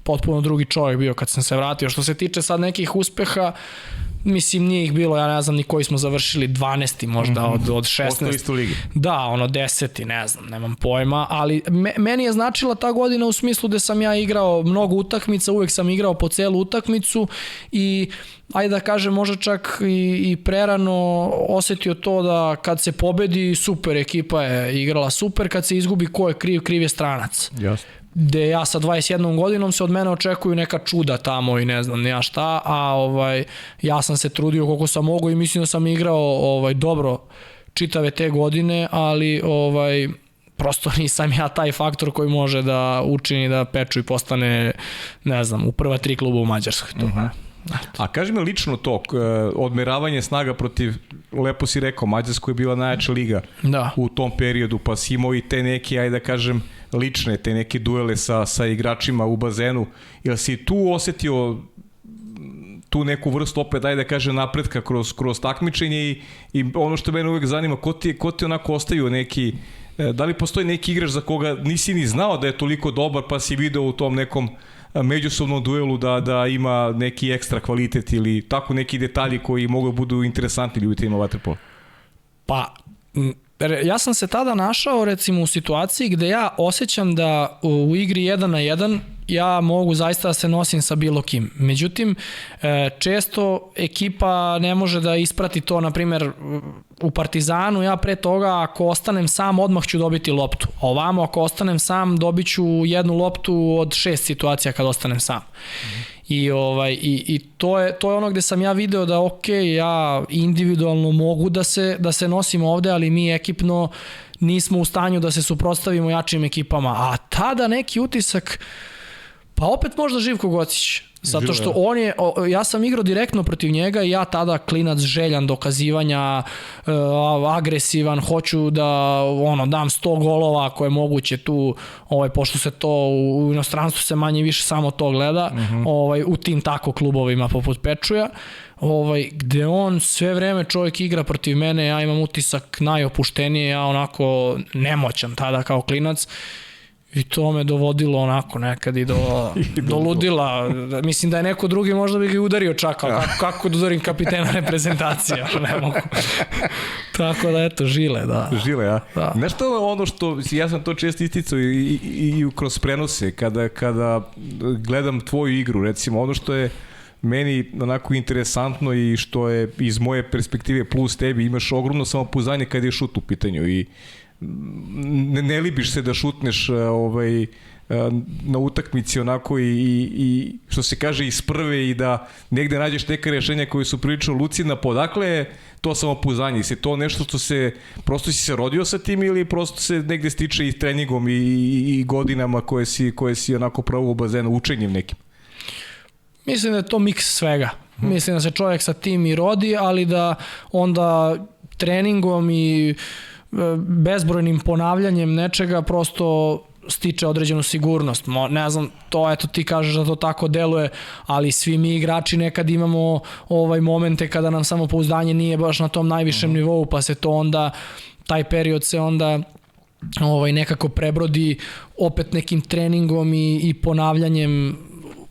potpuno drugi čovjek bio kad sam se vratio. Što se tiče sad nekih uspeha, mislim nije ih bilo, ja ne znam ni koji smo završili, 12. možda od 16. Ostali ste u ligi. Da, 10. ne znam, nemam pojma, ali meni je značila ta godina u smislu da sam ja igrao mnogo utakmica, uvek sam igrao po celu utakmicu i ajde da kažem, možda čak i prerano osetio to da kad se pobedi, super, ekipa je igrala super, kad se izgubi, ko je kriv je stranac. Jasno. Gde ja sa 21 godinom se od mene očekuju neka čuda tamo i ne znam ja šta, a ja sam se trudio koliko sam mogao i mislim da sam igrao dobro čitave te godine, ali prosto nisam ja taj faktor koji može da učini da Pečuj postane, ne znam, u prva 3 kluba u Mađarskoj. A kaži mi lično to, odmeravanje snaga protiv, lepo si rekao, Mađarsko je bila najjača liga u tom periodu, pa si imao i te neke, ajde da kažem, lične, te neke duele sa igračima u bazenu. Jel si tu osetio tu neku vrstu opet, ajde da kažem, napretka kroz takmičenje i ono što mene uvek zanima, ko ti onako ostaju neki, da li postoji neki igrač za koga nisi ni znao da je toliko dobar, pa si video u tom nekom međusobnom duelu da ima neki ekstra kvalitet ili tako neki detalji koji mogu budu interesantni ljubiteljima vaterpola? Pa, ja sam se tada našao recimo u situaciji gde ja osjećam da u igri 1 na 1 ja mogu zaista da se nosim sa bilo kim. Međutim, često ekipa ne može da isprati to, na primjer, u Partizanu ja pre toga ako ostanem sam odmah ću dobiti loptu. Ovamo ako ostanem sam dobit ću 1 loptu od 6 situacija kad ostanem sam. I to je ono gde sam ja video da ja individualno mogu da se nosim ovde, ali mi ekipno nismo u stanju da se suprotstavimo jačim ekipama. A tada neki utisak, pa opet možda Živko Gocić, zato što ja sam igrao direktno protiv njega i ja tada klinac željan dokazivanja, agresivan, hoću da dam 100 golova ako je moguće tu, pošto se to u inostranstvu se manje više samo to gleda, u tim tako klubovima poput Pečuja, gde on sve vreme čovjek igra protiv mene, ja imam utisak najopuštenije, ja onako nemoćan tada kao klinac. I to me dovodilo onako nekad i do ludila. Mislim da je neko drugi možda bi ga udario čak, kako da udarim kapitena reprezentacije, ne mogu. Tako da eto, žile, da. Žile, ja. Da. Nešto ono što, ja sam to često isticao i kroz prenose, kada gledam tvoju igru, recimo, ono što je meni onako interesantno i što je iz moje perspektive plus tebi, imaš ogromno samopouzdanje kada je šut u pitanju i ne libiš se da šutneš na utakmici onako i što se kaže iz prve i da negde nađeš neka rešenja koje su prilično lucidna. Odakle je to samopouzdanje? Je to nešto što prosto si se rodio sa tim ili prosto se negde stiče i treningom i godinama koje si onako pravo u bazenu, učenjem nekim? Mislim da je to miks svega. Mislim da se čovjek sa tim i rodi, ali da onda treningom i bezbrojnim ponavljanjem nečega prosto stiče određenu sigurnost. Ne znam, to eto ti kažeš da to tako deluje, ali svi mi igrači nekad imamo momente kada nam samopouzdanje nije baš na tom najvišem nivou, pa se to onda, taj period se onda nekako prebrodi opet nekim treningom i ponavljanjem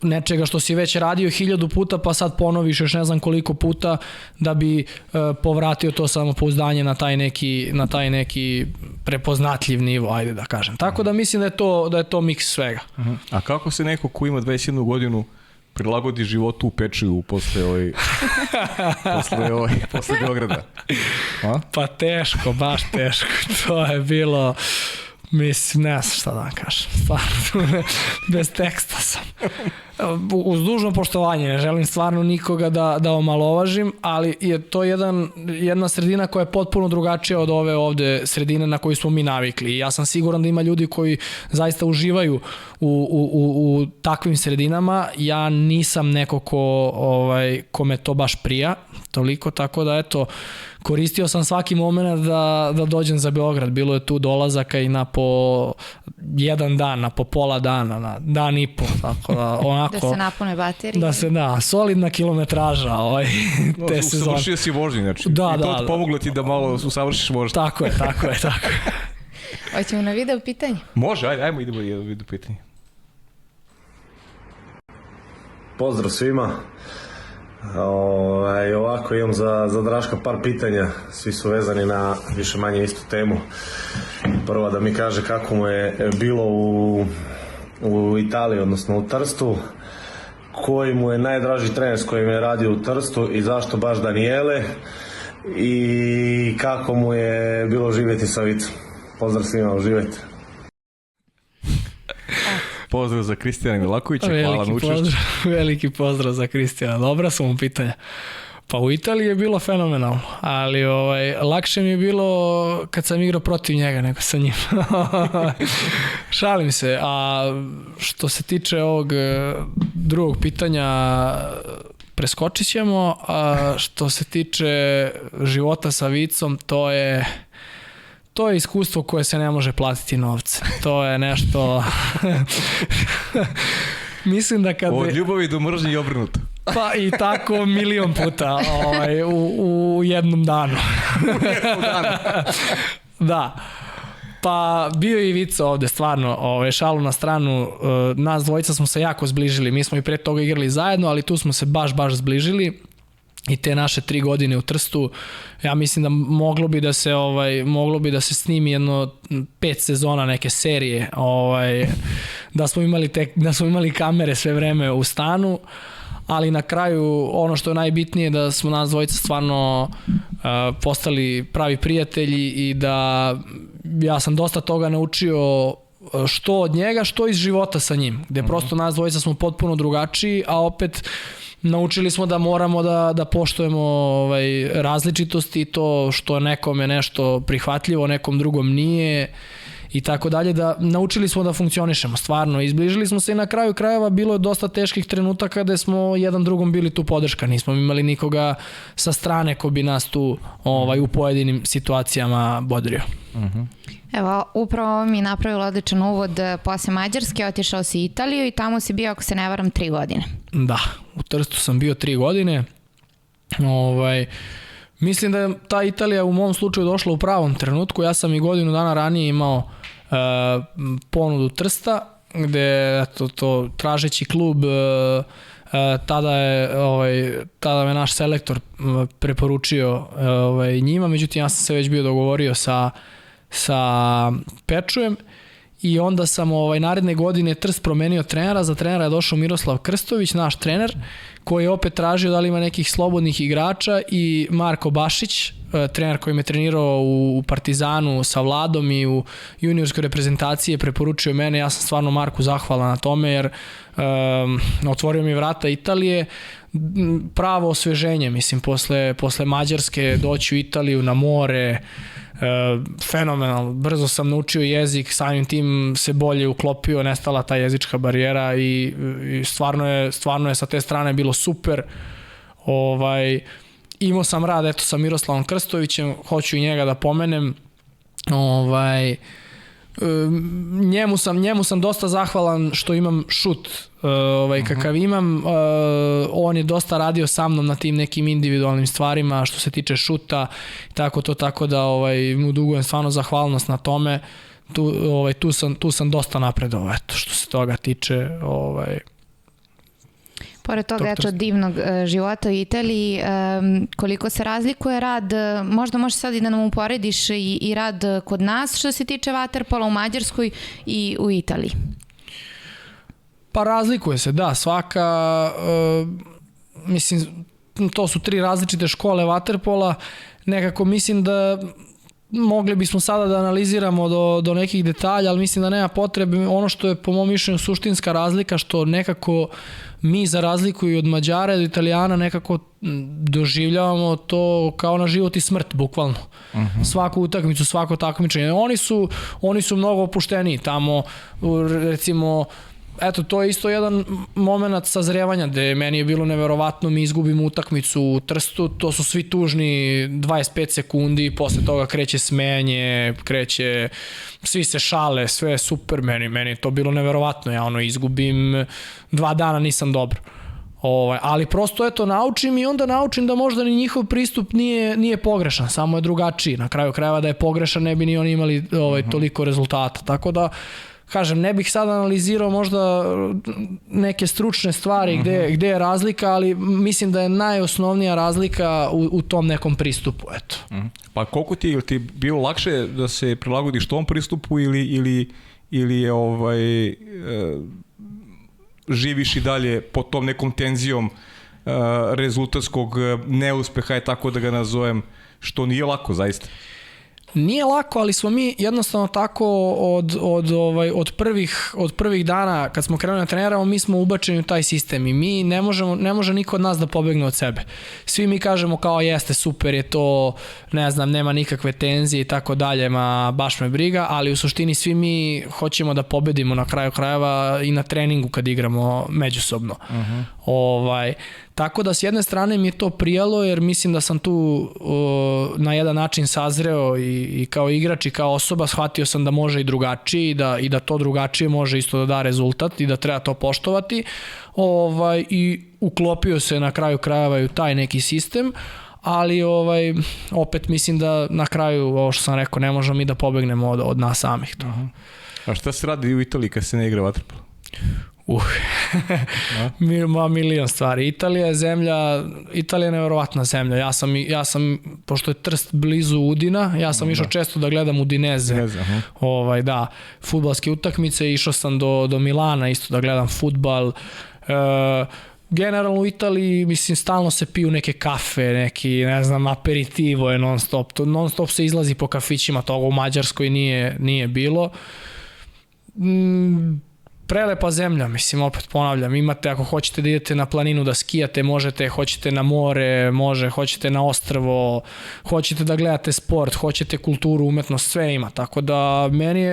nečega što si već radio 1000 puta, pa sad ponoviš još ne znam koliko puta da bi povratio to samopouzdanje na taj neki prepoznatljiv nivo, ajde da kažem. Tako da mislim da je to miks svega. A kako se neko ko ima 21 godinu prilagodi životu u Pečuju posle Beograda? Pa teško, baš teško. To je bilo... Mislim, ne znam šta da vam kažem, stvarno, bez teksta sam. Uz dužno poštovanje, ne želim stvarno nikoga da omalovažim, ali je to jedna sredina koja je potpuno drugačija od ove ovde sredine na koju smo mi navikli. I ja sam siguran da ima ljudi koji zaista uživaju u takvim sredinama. Ja nisam neko kome to baš prija, toliko, tako da eto, koristio sam svaki moment da dođem za Beograd. Bilo je tu dolazaka i na po 1 dan, na po pola dana, na dan i po, tako da onako... Da se napune baterije. Solidna kilometraža te sezone. Usavršio si vožnje, znači. Da. I to pomoglo ti da malo usavršiš vožnje. Tako je. Hoćemo na video pitanje? Može, ajmo idemo na video pitanje. Pozdrav svima. Ovako imam za Draška par pitanja, svi su vezani na više manje istu temu. Prvo da mi kaže kako mu je bilo u Italiji, odnosno u Trstu, koji mu je najdraži trener s kojim je radio u Trstu i zašto baš Daniele, i kako mu je bilo živjeti sa Vicom. Pozdrav svima, uživajte. Pozdrav za Kristijana Milakovića, hvala na učešću. Veliki pozdrav za Kristijana, dobra su mu pitanja. Pa u Italiji je bilo fenomenalno, ali lakše mi je bilo kad sam igrao protiv njega nego sa njim. Šalim se, a što se tiče ovog drugog pitanja, preskočit ćemo, a što se tiče života sa Vicom, to je iskustvo koje se ne može platiti novce. To je nešto... Mislim da kad... Od ljubavi do mržnje i obrnuto. Pa i tako milion puta u jednom danu. U jednom danu. Da. Pa bio je i Vica ovde, stvarno, šalu na stranu, nas dvojica smo se jako zbližili, mi smo i pre toga igrali zajedno, ali tu smo se baš zbližili i te naše 3 godine u Trstu, ja mislim da moglo bi da se snimi jedno 5 sezona neke serije, da smo imali kamere sve vreme u stanu, ali na kraju ono što je najbitnije da smo nas dvojica stvarno postali pravi prijatelji i da ja sam dosta toga naučio što od njega, što iz života sa njim, gde prosto nas dvojica smo potpuno drugačiji, a opet naučili smo da moramo da poštujemo različitosti i to što nekom je nešto prihvatljivo, nekom drugom nije i tako dalje, da naučili smo da funkcionišemo, stvarno, izbližili smo se i na kraju krajeva bilo je dosta teških trenutaka kada smo jedan drugom bili tu podrška, nismo imali nikoga sa strane ko bi nas tu u pojedinim situacijama bodrio. Evo, upravo mi je napravilo odličan uvod. Posle Mađarske otišao si u Italiju i tamo si bio, ako se ne varam, 3 godine. Da, u Trstu sam bio 3 godine. Mislim da je ta Italija u mom slučaju došla u pravom trenutku. Ja sam i godinu dana ranije imao ponudu Trsta, gde to tražeći klub tada me naš selektor preporučio njima, međutim ja sam se već bio dogovorio sa Pečujem i onda sam naredne godine Trst promenio trenera, za trenera je došao Miroslav Krstović, naš trener, koji je opet tražio da li ima nekih slobodnih igrača i Marko Bašić, trener koji me trenirao u Partizanu sa Vladom i u juniorskoj reprezentaciji, preporučio mene. Ja sam stvarno Marku zahvalan na tome jer otvorio mi vrata Italije, pravo osveženje, mislim, posle Mađarske doći u Italiju na more, fenomenalno, brzo sam naučio jezik, samim tim se bolje uklopio, nestala ta jezička barijera i stvarno je sa te strane bilo super. Imao sam rad sa Miroslavom Krstovićem, hoću i njega da pomenem. Njemu sam dosta zahvalan što imam šut kakav imam. On je dosta radio sa mnom na tim nekim individualnim stvarima što se tiče šuta, tako da mu dugujem stvarno zahvalnost na tome. Tu sam dosta napredovao, što se toga tiče. Pored toga, divnog života u Italiji, koliko se razlikuje rad, možda možeš sad i da nam uporediš i rad kod nas što se tiče vaterpola u Mađarskoj i u Italiji? Pa razlikuje se, da, svaka, mislim, to su 3 različite škole vaterpola, nekako mislim da mogli bismo sada da analiziramo do nekih detalja, ali mislim da nema potrebe. Ono što je po mom mišljenju suštinska razlika, što nekako mi za razliku i od Mađara i od Italijana nekako doživljavamo to kao na život i smrt, bukvalno. Svaku utakmicu, svako takmičenje. Oni su mnogo opušteniji tamo, recimo, eto, to je isto jedan moment sazrevanja gde meni je bilo neverovatno, mi izgubimo utakmicu u Trstu, to su svi tužni 25 sekundi, posle toga kreće smejanje, svi se šale, sve je super, meni je to bilo neverovatno, ja izgubim 2 dana, nisam dobro. Ali prosto naučim i onda naučim da možda ni njihov pristup nije pogrešan, samo je drugačiji. Na kraju krajeva da je pogrešan ne bi ni oni imali toliko rezultata, tako da kažem, ne bih sad analizirao možda neke stručne stvari gde je razlika, ali mislim da je najosnovnija razlika u tom nekom pristupu, eto. Pa koliko ti je bilo lakše da se prilagodiš tom pristupu ili je živiš i dalje pod tom nekom tenzijom rezultatskog neuspeha, je tako da ga nazovem, što nije lako zaista? Nije lako, ali smo mi jednostavno tako od prvih dana kad smo krenuli na treniramo, mi smo ubačeni u taj sistem i mi ne može niko od nas da pobegne od sebe. Svi mi kažemo kao jeste, super je to, ne znam, nema nikakve tenzije i tako dalje, ma baš me briga, ali u suštini svi mi hoćemo da pobedimo na kraju krajeva i na treningu kad igramo međusobno. Tako da s jedne strane mi je to prijalo jer mislim da sam tu na jedan način sazreo i kao igrač i kao osoba, shvatio sam da može i drugačije i da to drugačije može isto da da rezultat i da treba to poštovati i uklopio se na kraju krajeva i u taj neki sistem, ali opet mislim da na kraju, ovo što sam rekao, ne možemo mi da pobegnemo od nas samih. A šta se radi u Italiji kad se ne igra vaterpolo? Milion stvari. Italija je nevjerovatna zemlja. Ja sam, pošto je Trst blizu Udina, ja sam išao često da gledam Udineze. Da, fudbalske utakmice, išao sam do Milana isto da gledam fudbal. Generalno u Italiji, mislim, stalno se piju neke kafe, neki, ne znam, aperitivo je non stop. Non stop se izlazi po kafićima, toga u Mađarskoj nije bilo. Prelepa zemlja, mislim, opet ponavljam, imate, ako hoćete da idete na planinu da skijate, možete, hoćete na more, hoćete na ostrvo, hoćete da gledate sport, hoćete kulturu, umetnost, sve ima, tako da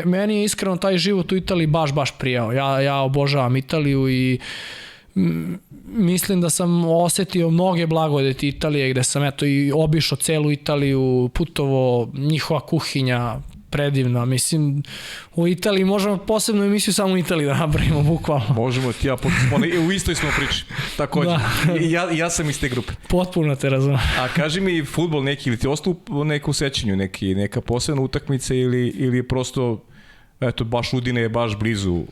meni je iskreno taj život u Italiji baš prijao. Ja obožavam Italiju i mislim da sam osetio mnoge blagodeti Italije, gde sam i obišao celu Italiju, putovo, njihova kuhinja, predivna, mislim, u Italiji možemo posebnu emisiju samo u Italiji da napravimo, bukvalno. Možemo, u istoj smo priči, također. Ja sam iz te grupe. Potpuno te razumem. A kaži mi, fudbal neki, ili ti ostao u neku sećanju, neka posebna utakmica ili je prosto, eto, baš Udine je baš blizu,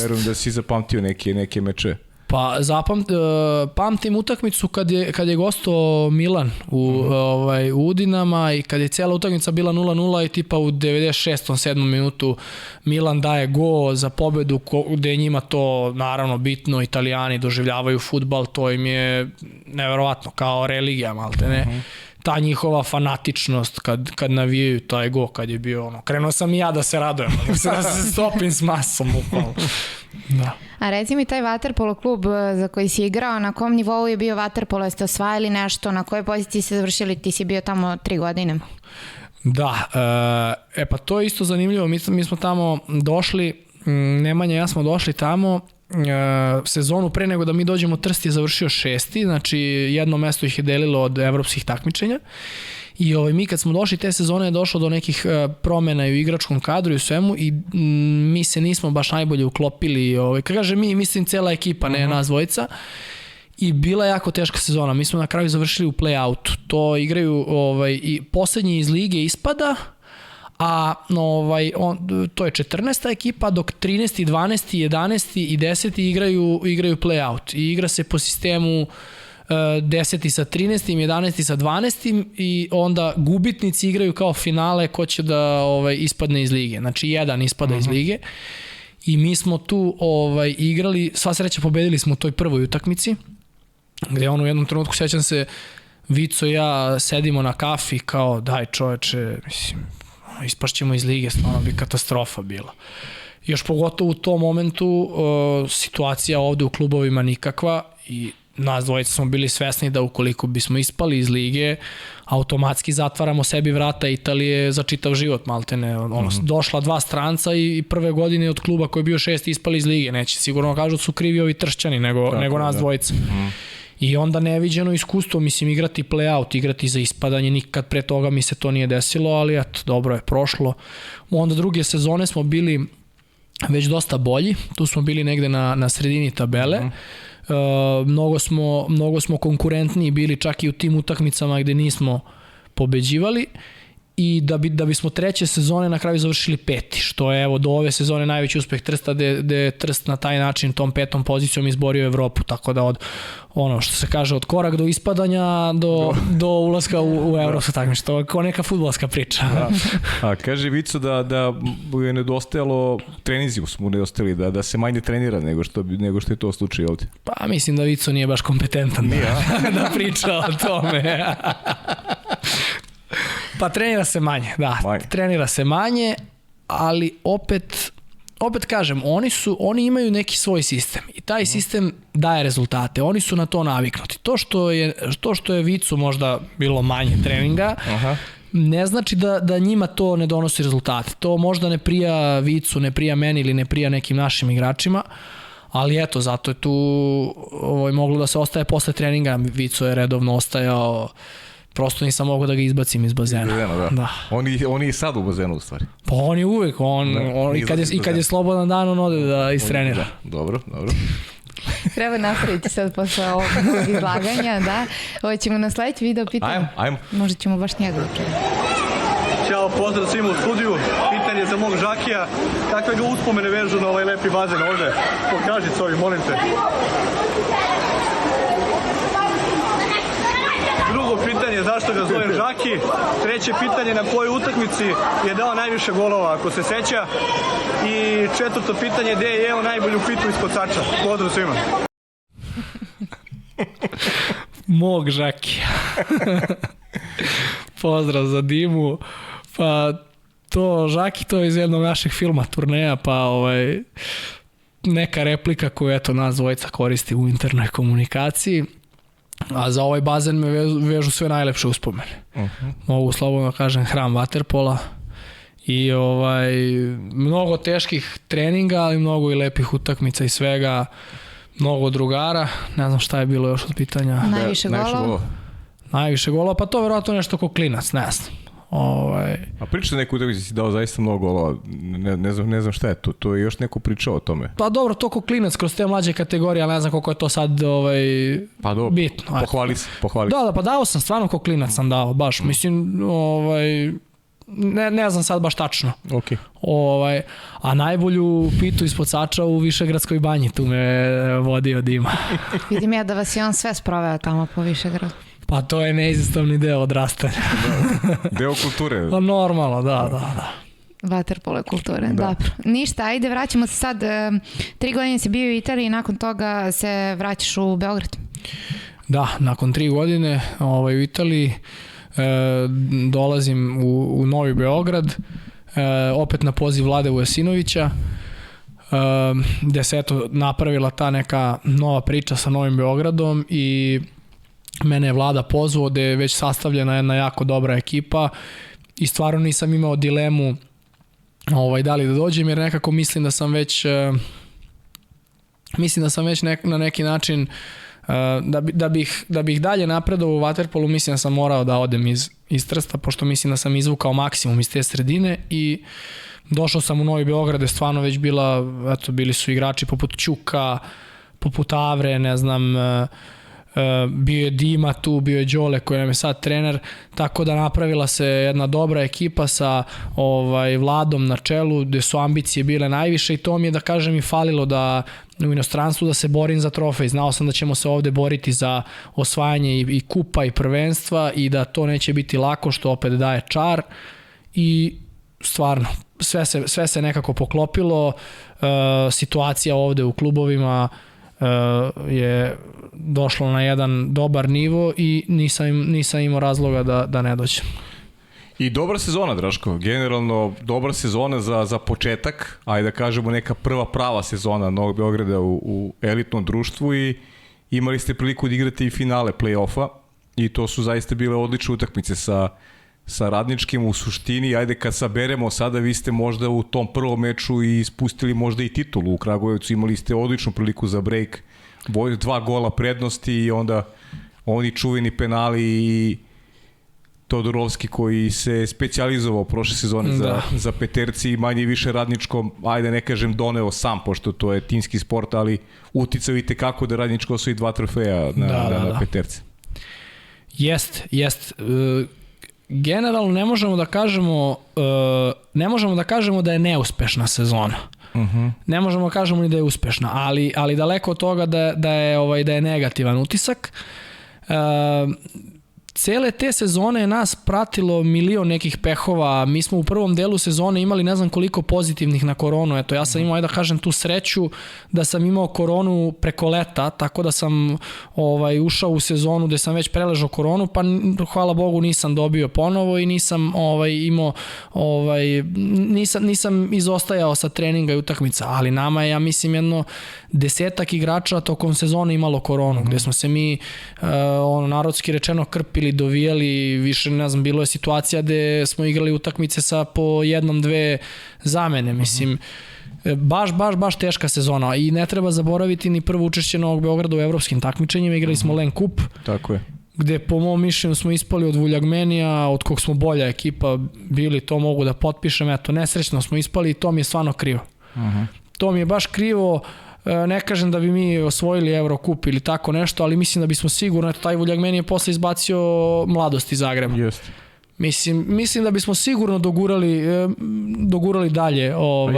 verujem da si zapamtio neke meče. Pa pamtim utakmicu kad je gostao Milan u Udinama i kad je cijela utakmica bila 0-0 i tipa u 96. 7. minutu Milan daje go za pobedu gde je njima to naravno bitno, Italijani doživljavaju fudbal, to im je neverovatno kao religija, malte ne. Ta njihova fanatičnost kad navijaju taj go, kad je bio krenuo sam i ja da se radujem, da se stopim s masom upalo. Da. A reci mi, taj vaterpolo klub za koji si igrao, na kom nivou je bio vaterpolo, jeste osvajali nešto, na kojoj poziciji ste završili, ti si bio tamo 3 godine? Da, pa to je isto zanimljivo, mi smo tamo došli, Nemanja i ja smo došli tamo, sezonu pre nego da mi dođemo, Trst je završio 6. Znači jedno mesto ih je delilo od evropskih takmičenja i mi kad smo došli te sezone je došlo do nekih promena i u igračkom kadru i u svemu i mi se nismo baš najbolje uklopili, kad kaže mi, mislim cela ekipa, ne nas dvojica, i bila je jako teška sezona. Mi smo na kraju završili u play-outu, to igraju i poslednji iz lige ispada, a to je 14. ekipa, dok 13. 12. 11. i 10. igraju play-out i igra se po sistemu 10. sa 13. 11. sa 12. i onda gubitnici igraju kao finale ko će da ispadne iz lige, znači jedan ispada iz lige i mi smo tu igrali, sva sreća pobedili smo u toj prvoj utakmici gde u jednom trenutku, sećam se, Vico i ja sedimo na kafi kao daj čoveče, mislim, ispašćemo iz lige, stvarno bi katastrofa bila. Još pogotovo u tom momentu situacija ovde u klubovima nikakva i nas dvojica smo bili svesni da ukoliko bismo ispali iz lige, automatski zatvaramo sebi vrata Italije za čitav život, maltene. Došla 2 stranca i prve godine od kluba koji je bio 6 ispali iz lige. Neće sigurno kažu da su krivi ovi Tršćani nego nas dvojica. I onda neviđeno iskustvo, mislim, igrati play-out, igrati za ispadanje, nikad pre toga mi se to nije desilo, ali eto, dobro je prošlo. Onda druge sezone smo bili već dosta bolji, tu smo bili negde na sredini tabele, mnogo smo konkurentniji bili čak i u tim utakmicama gde nismo pobeđivali i da bismo treće sezone na kraju završili 5. što je do ove sezone najveći uspeh Trsta gde je Trst na taj način tom 5. pozicijom izborio Evropu, tako da što se kaže od korak do ispadanja do ulaska u evropsko takmičenje, to je kao neka fudbalska priča. A kaže Vico da mu je nedostajalo, treninzi su mu nedostajali, da se manje trenira nego što je to slučaj ovdje. Pa mislim da Vico nije baš kompetentan da priča o tome. Pa trenira se manje, da. Trenira se manje, ali opet kažem, oni imaju neki svoj sistem i taj sistem daje rezultate. Oni su na to naviknuti. To što je Vicu možda bilo manje treninga, ne znači da njima to ne donosi rezultate. To možda ne prija Vicu, ne prija meni ili ne prija nekim našim igračima, ali eto, zato je tu moglo da se ostaje posle treninga. Vico je redovno ostajao, prosto nisam mogao da ga izbacim iz bazena. Da. On je i sad u bazenu u stvari. Pa on je uvek, i kad je slobodan dan, on ode da istrenira. Dobro. Treba nastaviti sad posle ovog izlaganja, da. Ovo ćemo na sledeći video pitanje. Ajmo. Možda ćemo baš njega da krenemo. Ćao, pozdrav svima u studiju. Pitanje za mog Žakija. Kakve ga uspomene vežu na ovaj lepi bazen ovde? Pokaži Covi, molim te. Drugo pitanje, zašto ga zovem Žaki? Treće pitanje, na kojoj utakmici je dao najviše golova, ako se seća? I četvrto pitanje, gde je jeo najbolju pitu ispod sača? Pozdrav svima. Mog Žakija. Pozdrav za Dimu. Pa Žaki, to je iz jednog našeg filma Turneja, pa neka replika koju eto nas dvojica koristi u internoj komunikaciji. A za ovaj bazen me vežu sve najlepše uspomene. Mogu slobodno kažem hram vaterpola i mnogo teških treninga, ali mnogo i lepih utakmica i svega, mnogo drugara. Ne znam šta je bilo još od pitanja. Najviše golova, pa to verovatno nešto ko klinac, ne znam. A priča neku utakmicu si dao zaista mnogo golova, ne znam šta je to je još neko pričao o tome. Pa dobro, to ko klinac kroz te mlađe kategorije, ali ne znam koliko je to sad bitno. Pohvali se. Da, pa dao sam, stvarno ko klinac sam dao, baš, mislim, ne znam sad baš tačno. A najbolju pitu ispod sača u Višegradskoj banji, tu me vodio Dima. Vidim ja da vas je on sve sproveo tamo po Višegradu. Pa to je neizostavni deo odrastanja. Deo kulture. Pa normalno, da. Vaterpolo kulture, dobro. Ništa, ajde, vraćamo se sad. 3 godine si bio u Italiji i nakon toga se vraćaš u Beograd. Da, nakon 3 godine u Italiji dolazim u Novi Beograd, opet na poziv Vlade Vujasinovića, gde se eto napravila ta neka nova priča sa Novim Beogradom i mene je Vlada pozvao, gde je već sastavljena jedna jako dobra ekipa i stvarno nisam imao dilemu da li da dođem, jer nekako mislim da sam već na neki način da bih dalje napredao u vaterpolu, mislim da sam morao da odem iz Trsta, pošto mislim da sam izvukao maksimum iz te sredine i došao sam u Novi Beograd, gde stvarno već bili su igrači poput Ćuka, poput Avre, ne znam, bio je Dima tu, bio je Đole koji nam je sad trener, tako da napravila se jedna dobra ekipa sa Vladom na čelu, gde su ambicije bile najviše i to mi je, da kažem, i falilo da u inostranstvu da se borim za trofej. Znao sam da ćemo se ovde boriti za osvajanje i kupa i prvenstva i da to neće biti lako, što opet daje čar i stvarno sve se nekako poklopilo. Situacija ovde u klubovima je došlo na jedan dobar nivo i nisam imao razloga da ne dođem. I dobra sezona, Draško, generalno dobra sezona za početak, ajde da kažemo neka prva prava sezona Novog Beograda u elitnom društvu i imali ste priliku da igrate i finale play-offa i to su zaista bile odlične utakmice sa Radničkim. U suštini, ajde kad saberemo sada, vi ste možda u tom prvom meču i ispustili možda i titulu u Kragujevcu, imali ste odličnu priliku za break, 2 gola prednosti i onda oni čuveni penali i Todorovski koji se specijalizovao prošle sezone za peterci i manje i više Radničkom, ajde ne kažem doneo sam, pošto to je timski sport, ali uticao i tekako da Radničko osvoji 2 trofeja na peterci. Jest. Generalno ne možemo da kažemo da je neuspešna sezona. Ne možemo da kažemo ni da je uspešna, ali daleko od toga da je negativan utisak. cele te sezone je nas pratilo milion nekih pehova, mi smo u prvom delu sezone imali ne znam koliko pozitivnih na koronu, eto ja sam imao, da kažem, tu sreću da sam imao koronu preko leta, tako da sam ušao u sezonu gde sam već preležao koronu, pa hvala Bogu nisam dobio ponovo i nisam imao, nisam izostajao sa treninga i utakmica, ali nama je, ja mislim, jedno 10 igrača tokom sezone imalo koronu, gde smo se mi, narodski rečeno, krpili, dovijali, više, ne znam, bilo je situacija gde smo igrali utakmice sa po 1-2 zamene, mislim, baš teška sezona i ne treba zaboraviti ni prvo učešće Novog Beograda u evropskim takmičenjima, igrali smo Len Kup, tako je, gde po mom mišljenju smo ispali od Vuljagmenija, od kog smo bolja ekipa bili, to mogu da potpišem, eto, nesrećno smo ispali i to mi je stvarno krivo. To mi je baš krivo, ne kažem da bi mi osvojili Eurocup ili tako nešto, ali mislim da bismo sigurno, eto, taj Vuljagmeni je posle izbacio Mladost iz Zagreba. Jeste. Mislim da bismo sigurno dogurali dalje.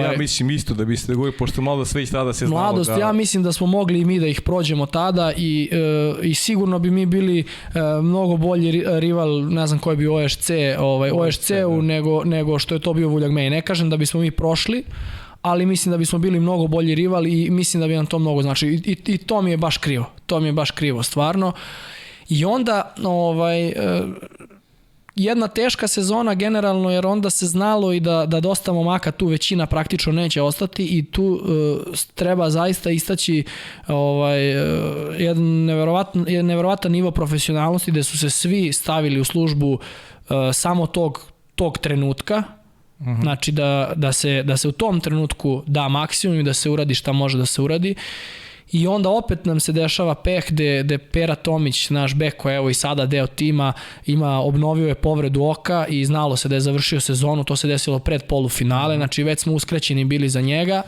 Ja mislim isto da biste dogurali, pošto Mladost već tada se znalo Mladost, ja mislim da smo mogli i mi da ih prođemo tada i sigurno bi mi bili mnogo bolji rival, ne znam koji bi OSC-u nego što je to bio Vuljagmeni. Ne kažem da bismo mi prošli, ali mislim da bismo bili mnogo bolji rival i mislim da bi nam to mnogo znači. I to mi je baš krivo. To mi je baš krivo, stvarno. I onda, jedna teška sezona generalno, jer onda se znalo i da dosta momaka, tu većina praktično neće ostati i tu treba zaista istaći jedan neverovatan nivo profesionalnosti gde su se svi stavili u službu samo tog trenutka. Znači da se u tom trenutku da maksimum i da se uradi šta može da se uradi. I onda opet nam se dešava peh gde Pera Tomić, naš bek koji je evo i sada deo tima, obnovio je povredu oka i znalo se da je završio sezonu, to se desilo pred polufinale, znači već smo uskrećeni bili za njega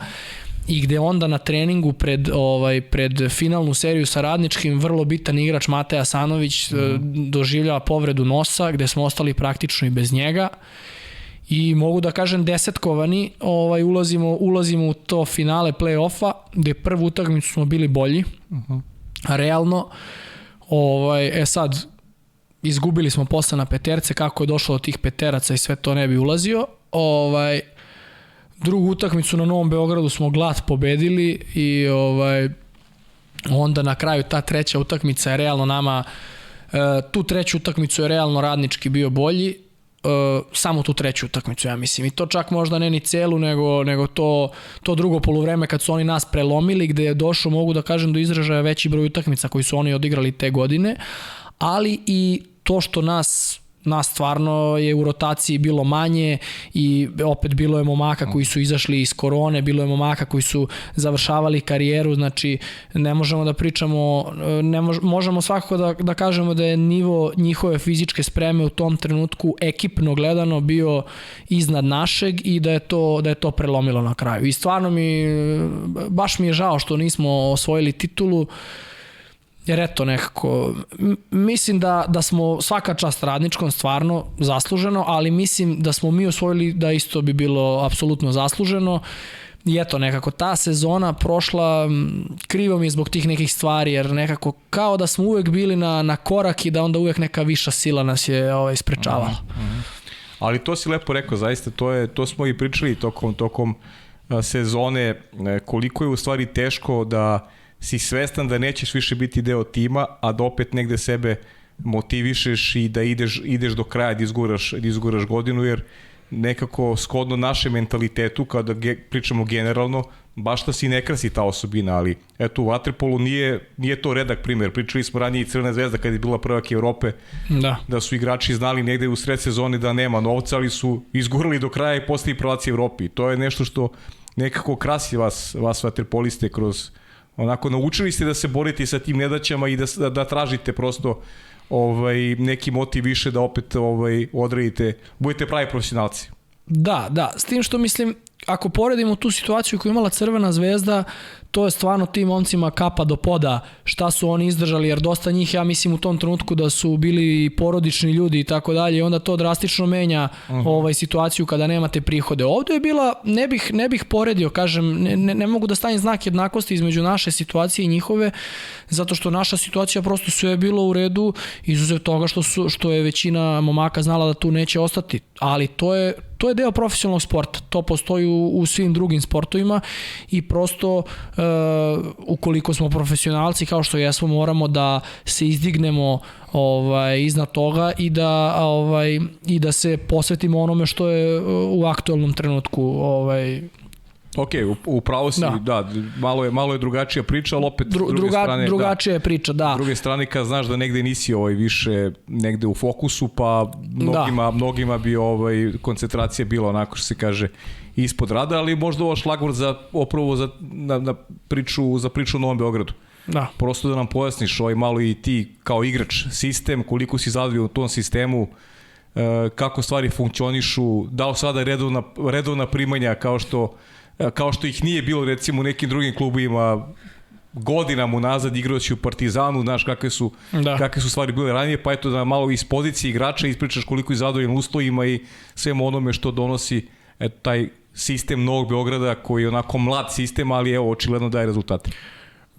i gde onda na treningu pred finalnu seriju sa Radničkim vrlo bitan igrač Mateja Sanović doživljava povredu nosa, gde smo ostali praktično i bez njega. I mogu da kažem desetkovani, ulazimo u to finale play-offa, gde prvu utakmicu smo bili bolji, realno. Sad, izgubili smo posle na peterce, kako je došlo do tih peteraca i sve to ne bi ulazio. Drugu utakmicu na Novom Beogradu smo glad pobedili i onda na kraju ta treća utakmica je realno nama, tu treću utakmicu je realno Radnički bio bolji, samo tu treću utakmicu, ja mislim. I to čak možda ne ni celu, nego to drugo poluvreme kad su oni nas prelomili, gde je došao, mogu da kažem, do izražaja veći broj utakmica koji su oni odigrali te godine, ali i to što nas stvarno je u rotaciji bilo manje i opet bilo je momaka koji su izašli iz korone, bilo je momaka koji su završavali karijeru, znači ne možemo da pričamo, možemo svakako da kažemo da je nivo njihove fizičke spreme u tom trenutku ekipno gledano bio iznad našeg i da je to prelomilo na kraju. I stvarno baš mi je žao što nismo osvojili titulu, jer eto nekako, mislim da smo svaka čast Radničkom stvarno zasluženo, ali mislim da smo mi osvojili da isto bi bilo apsolutno zasluženo. I eto nekako ta sezona prošla, krivo mi je zbog tih nekih stvari, jer nekako kao da smo uvek bili na korak i da onda uvek neka viša sila nas je sprečavala. Ali to si lepo rekao, zaista, to smo i pričali tokom sezone, koliko je u stvari teško da si svestan da nećeš više biti deo tima, a da opet negde sebe motivišeš i da ideš do kraja, da izguraš godinu, jer nekako shodno našem mentalitetu, kada pričamo generalno, baš da si ne krasi ta osobina, ali eto u vaterpolu nije to redak primjer. Pričali smo ranije i Crvena zvezda kada je bila prvak Evrope, da su igrači znali negde u sred sezoni da nema novca, ali su izgurali do kraja i postali prvaci Evropi. To je nešto što nekako krasi vas vaterpoliste kroz onako, naučili ste da se borite sa tim nedaćama i da tražite prosto neki motiv više da opet odradite, budete pravi profesionalci. Da, s tim što mislim, ako poredimo tu situaciju koju imala Crvena zvezda, to je stvarno tim momcima kapa do poda šta su oni izdržali, jer dosta njih, ja mislim u tom trenutku da su bili porodični ljudi i tako dalje, i onda to drastično menja situaciju kada nemate prihode. Ovde je bila, ne bih poredio, kažem, ne mogu da stavim znak jednakosti između naše situacije i njihove, zato što naša situacija prosto sve je bilo u redu, izuzev toga što je većina momaka znala da tu neće ostati, ali to je deo profesionalnog sporta, to postoji u svim drugim sportovima i prosto ukoliko smo profesionalci kao što jesmo, moramo da se izdignemo iznad toga i da se posvetimo onome što je u aktualnom trenutku Ok, upravo si, da, malo je drugačija priča, ali opet drugačija je priča, da. S druge strane, kad znaš da negde nisi više negde u fokusu, pa mnogima bi koncentracija bila onako što se kaže ispod rada, ali možda ovo šlagvort za priču o Novom Beogradu. Da. Prosto da nam pojasniš malo i ti kao igrač sistem, koliko si zadovoljan u tom sistemu, kako stvari funkcionišu, da li sada redovna primanja kao što ih nije bilo recimo u nekim drugim klubovima godinama unazad, igrajući u Partizanu, znaš kakve su stvari bile ranije, pa eto da malo iz pozicije igrača ispričaš koliko je zadovoljan uslovima i svemu onome što donosi taj sistem Novog Beograda koji je onako mlad sistem, ali evo očigledno daje rezultate.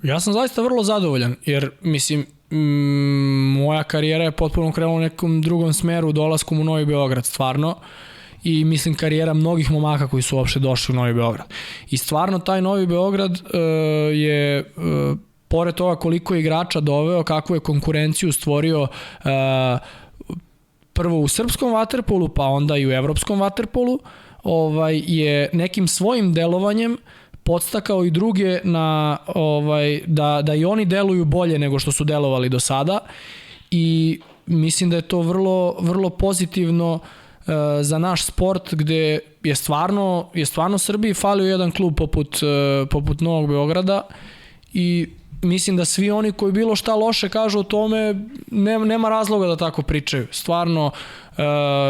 Ja sam zaista vrlo zadovoljan, jer mislim moja karijera je potpuno krenula u nekom drugom smeru dolaskom u Novi Beograd, stvarno. I mislim karijera mnogih momaka koji su uopšte došli u Novi Beograd. I stvarno taj Novi Beograd je, pored toga koliko je igrača doveo, kakvu je konkurenciju stvorio prvo u srpskom vaterpolu, pa onda i u evropskom vaterpolu, je nekim svojim delovanjem podstakao i druge na, da i oni deluju bolje nego što su delovali do sada. I mislim da je to vrlo, vrlo pozitivno za naš sport, gde je stvarno Srbiji falio jedan klub poput Novog Beograda i mislim da svi oni koji bilo šta loše kažu o tome, nema razloga da tako pričaju. Stvarno,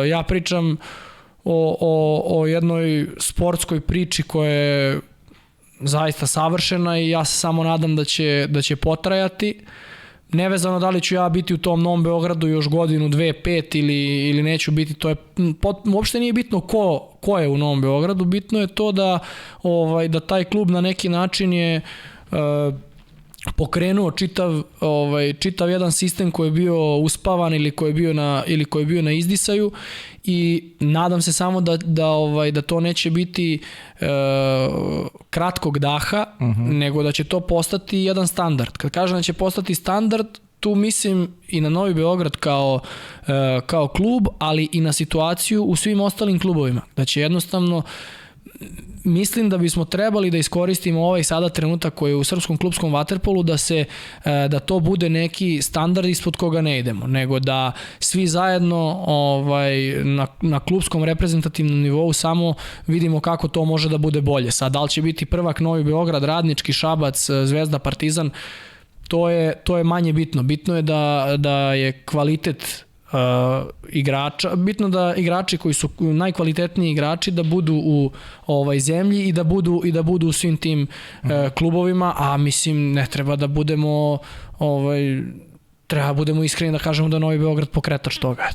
ja pričam o jednoj sportskoj priči koja je zaista savršena i ja se samo nadam da će potrajati. Nevezano da li ću ja biti u tom Novom Beogradu još godinu, 2, 5 ili neću biti, to je uopšte nije bitno ko je u Novom Beogradu, bitno je to da taj klub na neki način je pokrenuo čitav jedan sistem koji je bio uspavan ili koji je bio na izdisaju i nadam se samo da to neće biti kratkog daha, nego da će to postati jedan standard. Kad kažem da će postati standard, tu mislim i na Novi Beograd kao klub, ali i na situaciju u svim ostalim klubovima. Da će jednostavno, mislim da bismo trebali da iskoristimo ovaj sada trenutak koji je u srpskom klubskom vaterpolu, da to bude neki standard ispod koga ne idemo, nego da svi zajedno na klubskom reprezentativnom nivou samo vidimo kako to može da bude bolje. Sad, da li će biti prvak Novi Beograd, Radnički, Šabac, Zvezda, Partizan, to je manje bitno. Bitno je da je kvalitet igrača, bitno da igrači koji su najkvalitetniji igrači da budu u zemlji i da budu u svim tim klubovima, a mislim ne treba da budemo treba budemo iskreni da kažemo da Novi Beograd pokretač toga.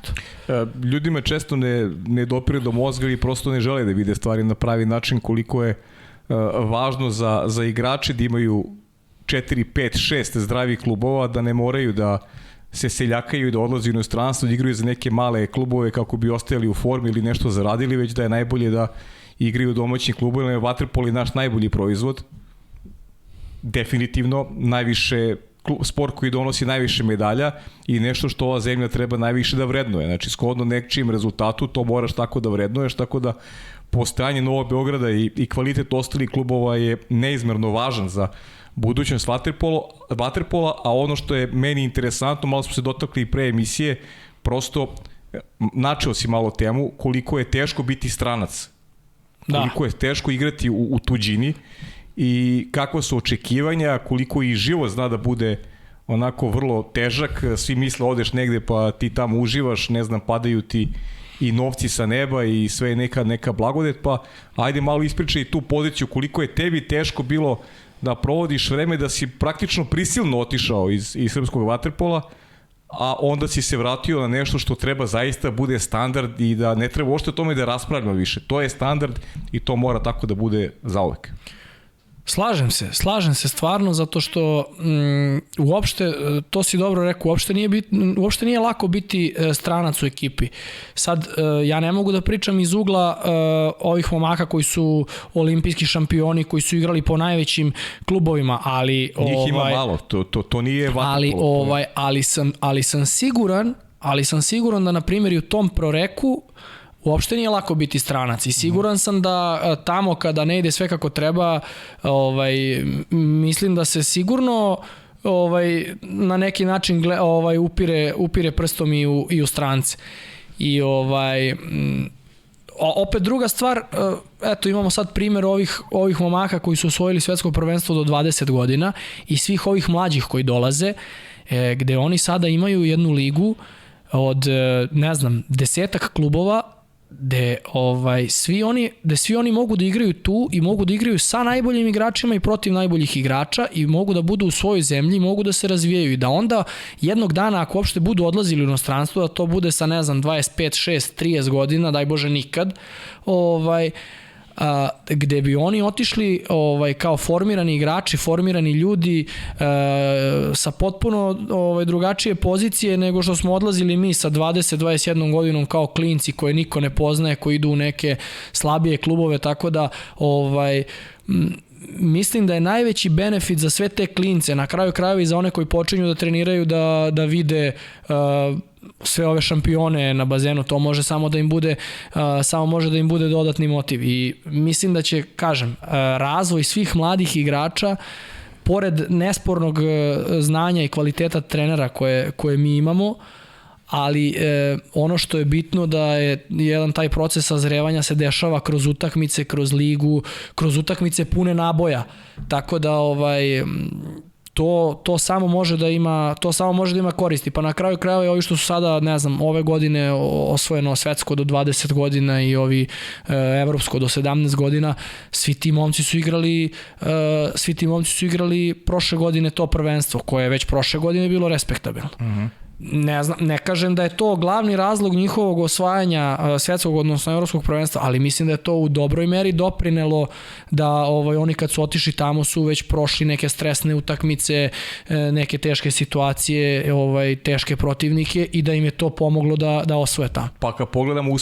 Ljudima često ne dopire do mozga i prosto ne žele da vide stvari na pravi način, koliko je važno za igrače da imaju 4, 5, 6 zdravih klubova, da ne moraju da se seljakaju i da odlazi u inostranstvo, da igraju za neke male klubove kako bi ostajali u formi ili nešto zaradili, već da je najbolje da igraju u domaćim klubovima. Vaterpol je naš najbolji proizvod, definitivno najviše sport koji donosi najviše medalja i nešto što ova zemlja treba najviše da vrednuje. Znači, shodno nečijem rezultatu, to moraš tako da vrednuješ, tako da postojanje Novog Beograda i kvalitet ostalih klubova je neizmerno važan za budućnost vaterpola, a ono što je meni interesantno, malo smo se dotakli i pre emisije, prosto načeo si malo temu, koliko je teško biti stranac, koliko je teško igrati u tuđini i kakva su očekivanja, koliko i život zna da bude onako vrlo težak, svi misle odeš negde pa ti tamo uživaš, ne znam, padaju ti i novci sa neba i sve neka blagodet, pa ajde malo ispričaj tu poziciju, koliko je tebi teško bilo da provodiš vreme, da si praktično prisilno otišao iz srpskog vaterpola, a onda si se vratio na nešto što treba zaista bude standard i da ne treba uopšte o tome da raspravljamo više. To je standard i to mora tako da bude zauvek. Slažem se stvarno, zato što uopšte, to si dobro rekao, uopšte nije lako biti stranac u ekipi. Sad, ja ne mogu da pričam iz ugla ovih momaka koji su olimpijski šampioni, koji su igrali po najvećim klubovima, ali... Njih ima malo, to nije vaterpolo. Ali sam siguran da, na primjer, i u tom proreku uopšte nije lako biti stranac i siguran sam da tamo kada ne ide sve kako treba, mislim da se sigurno na neki način upire prstom i u strance. I opet druga stvar, eto imamo sad primjer ovih momaka koji su osvojili svetsko prvenstvo do 20 godina i svih ovih mlađih koji dolaze, gde oni sada imaju jednu ligu od, ne znam, 10-ak klubova, gde svi oni mogu da igraju tu i mogu da igraju sa najboljim igračima i protiv najboljih igrača i mogu da budu u svojoj zemlji, mogu da se razvijaju i da onda jednog dana, ako uopšte budu odlazili u inostranstvo, da to bude sa, ne znam, 25, 6, 30 godina, daj Bože nikad, gde bi oni otišli kao formirani igrači, formirani ljudi sa potpuno drugačije pozicije nego što smo odlazili mi sa 20-21 godinom kao klinci koje niko ne poznaje, koji idu u neke slabije klubove, tako da mislim da je najveći benefit za sve te klince, na kraju krajeva i za one koji počinju da treniraju, da vide sve ove šampione na bazenu, to može samo da im bude dodatni motiv i mislim da će, kažem, razvoj svih mladih igrača, pored nespornog znanja i kvaliteta trenera koje mi imamo, ali ono što je bitno da je jedan taj proces sazrevanja se dešava kroz utakmice, kroz ligu, kroz utakmice pune naboja, tako da to samo može da ima koristi. Pa na kraju krajeva i ovi što su sada, ne znam, ove godine osvojeno svetsko do 20 godina i ovi evropsko do 17 godina, svi ti momci su igrali prošle godine to prvenstvo, koje je već prošle godine bilo respektabilno. Ne kažem da je to glavni razlog njihovog osvajanja svetskog, odnosno evropskog prvenstva, ali mislim da je to u dobroj meri doprinelo da oni kad su otišli tamo su već prošli neke stresne utakmice, neke teške situacije, teške protivnike i da im je to pomoglo da osvoje tamo. Pa kad pogledamo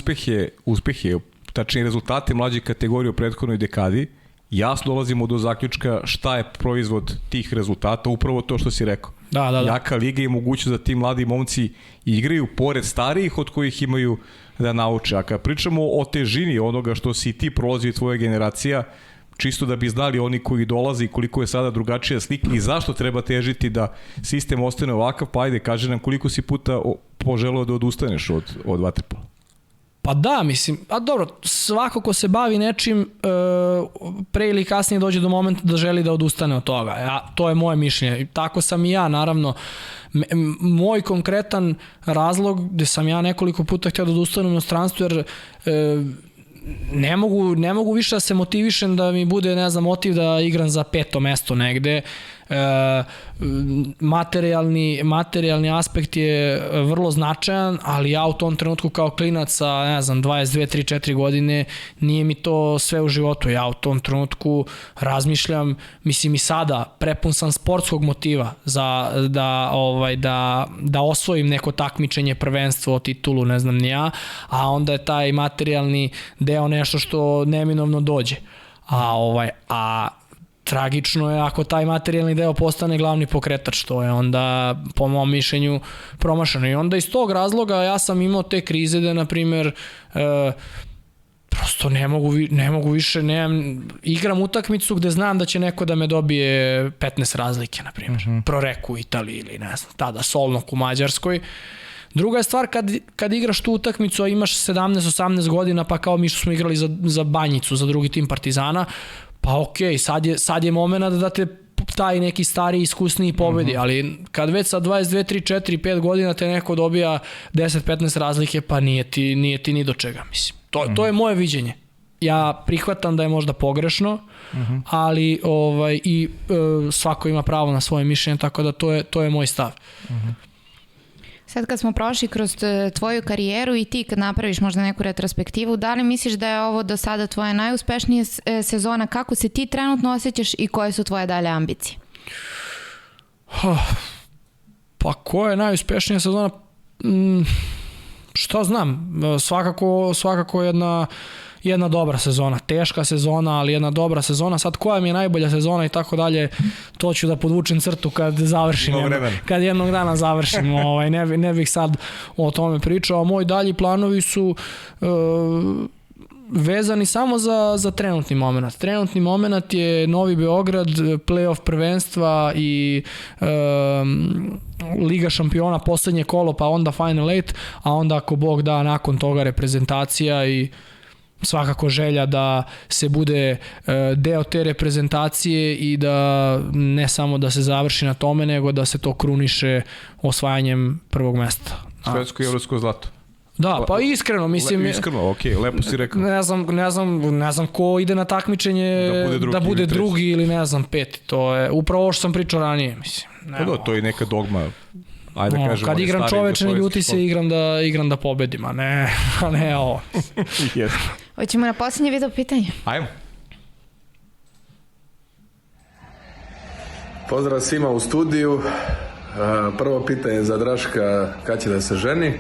uspehe, tačnije rezultate mlađe kategorije u prethodnoj dekadi, jasno dolazimo do zaključka šta je proizvod tih rezultata, upravo to što si rekao. Da. Jaka liga i mogućnost da ti mladi momci igraju pored starijih od kojih imaju da nauče. A kad pričamo o težini onoga što si ti prolazio i tvoja generacija, čisto da bi znali oni koji dolaze i koliko je sada drugačija slika i zašto treba težiti da sistem ostane ovakav, pa ajde, kaži nam koliko si puta poželeo da odustaneš od vaterpola. Pa da, mislim, a dobro, svako ko se bavi nečim, pre ili kasnije dođe do momenta da želi da odustane od toga. To je moje mišljenje. Tako sam i ja, naravno. Moj konkretan razlog gde sam ja nekoliko puta htio da odustanem u inostranstvu, jer ne mogu više da se motivišem da mi bude, ne znam, motiv da igram za 5. mesto negde. Materijalni aspekt je vrlo značajan, ali ja u tom trenutku kao klinac sa, ne znam, 22, 3, 4 godine nije mi to sve u životu. Ja u tom trenutku razmišljam, mislim i sada, prepun sam sportskog motiva da osvojim neko takmičenje, prvenstvo, titulu, ne znam ni ja, a onda je taj materijalni deo nešto što neminovno dođe. A tragično je ako taj materijalni deo postane glavni pokretač, to je onda po mom mišljenju promašeno. I onda iz tog razloga ja sam imao te krize da, na primjer, prosto ne mogu više, igram utakmicu gde znam da će neko da me dobije 15 razlike, na primjer, Proreku u Italiji ili ne znam, tada Solnok u Mađarskoj. Druga je stvar kad igraš tu utakmicu, a imaš 17-18 godina, pa kao mi što smo igrali za Banjicu, za drugi tim Partizana, pa okej, sad je moment da te taj neki stariji, iskusniji pobedi, ali kad već sa 22, 3, 4, 5 godina te neko dobija 10-15 razlike, pa nije ti ni do čega, mislim. To je moje viđenje. Ja prihvatam da je možda pogrešno, ali svako ima pravo na svoje mišljenje, tako da to je moj stav. Sad kad smo prošli kroz tvoju karijeru i ti kad napraviš možda neku retrospektivu, da li misliš da je ovo do sada tvoja najuspešnija sezona? Kako se ti trenutno osjećaš i koje su tvoje dalje ambicije? Pa koja je najuspešnija sezona? Šta znam, svakako jedna dobra sezona, teška sezona, ali jedna dobra sezona. Sad koja mi je najbolja sezona i tako dalje, to ću da podvučem crtu kad završim, kad jednog dana završim, ne bih sad o tome pričao. Moji dalji planovi su vezani samo za trenutni moment. Trenutni moment je Novi Beograd, play-off prvenstva i Liga šampiona, poslednje kolo, pa onda Final 8, a onda ako Bog da nakon toga reprezentacija i svakako želja da se bude deo te reprezentacije i da ne samo da se završi na tome, nego da se to kruniše osvajanjem prvog mesta. Svetsko i evropsko zlato. Da, pa iskreno, mislim... Iskreno, okej, lepo si rekao. Ne znam ko ide na takmičenje da bude drugi ili ne znam peti. To je upravo ovo što sam pričao ranije, mislim. To je neka dogma. Ajde da kažem, kad igram čoveče, ne ljuti se, igram da pobedim, a ne ovo. Hoćemo na posljednje video pitanje. Ajmo. Pozdrav svima u studiju. Prvo pitanje za Draška, kad će da se ženi?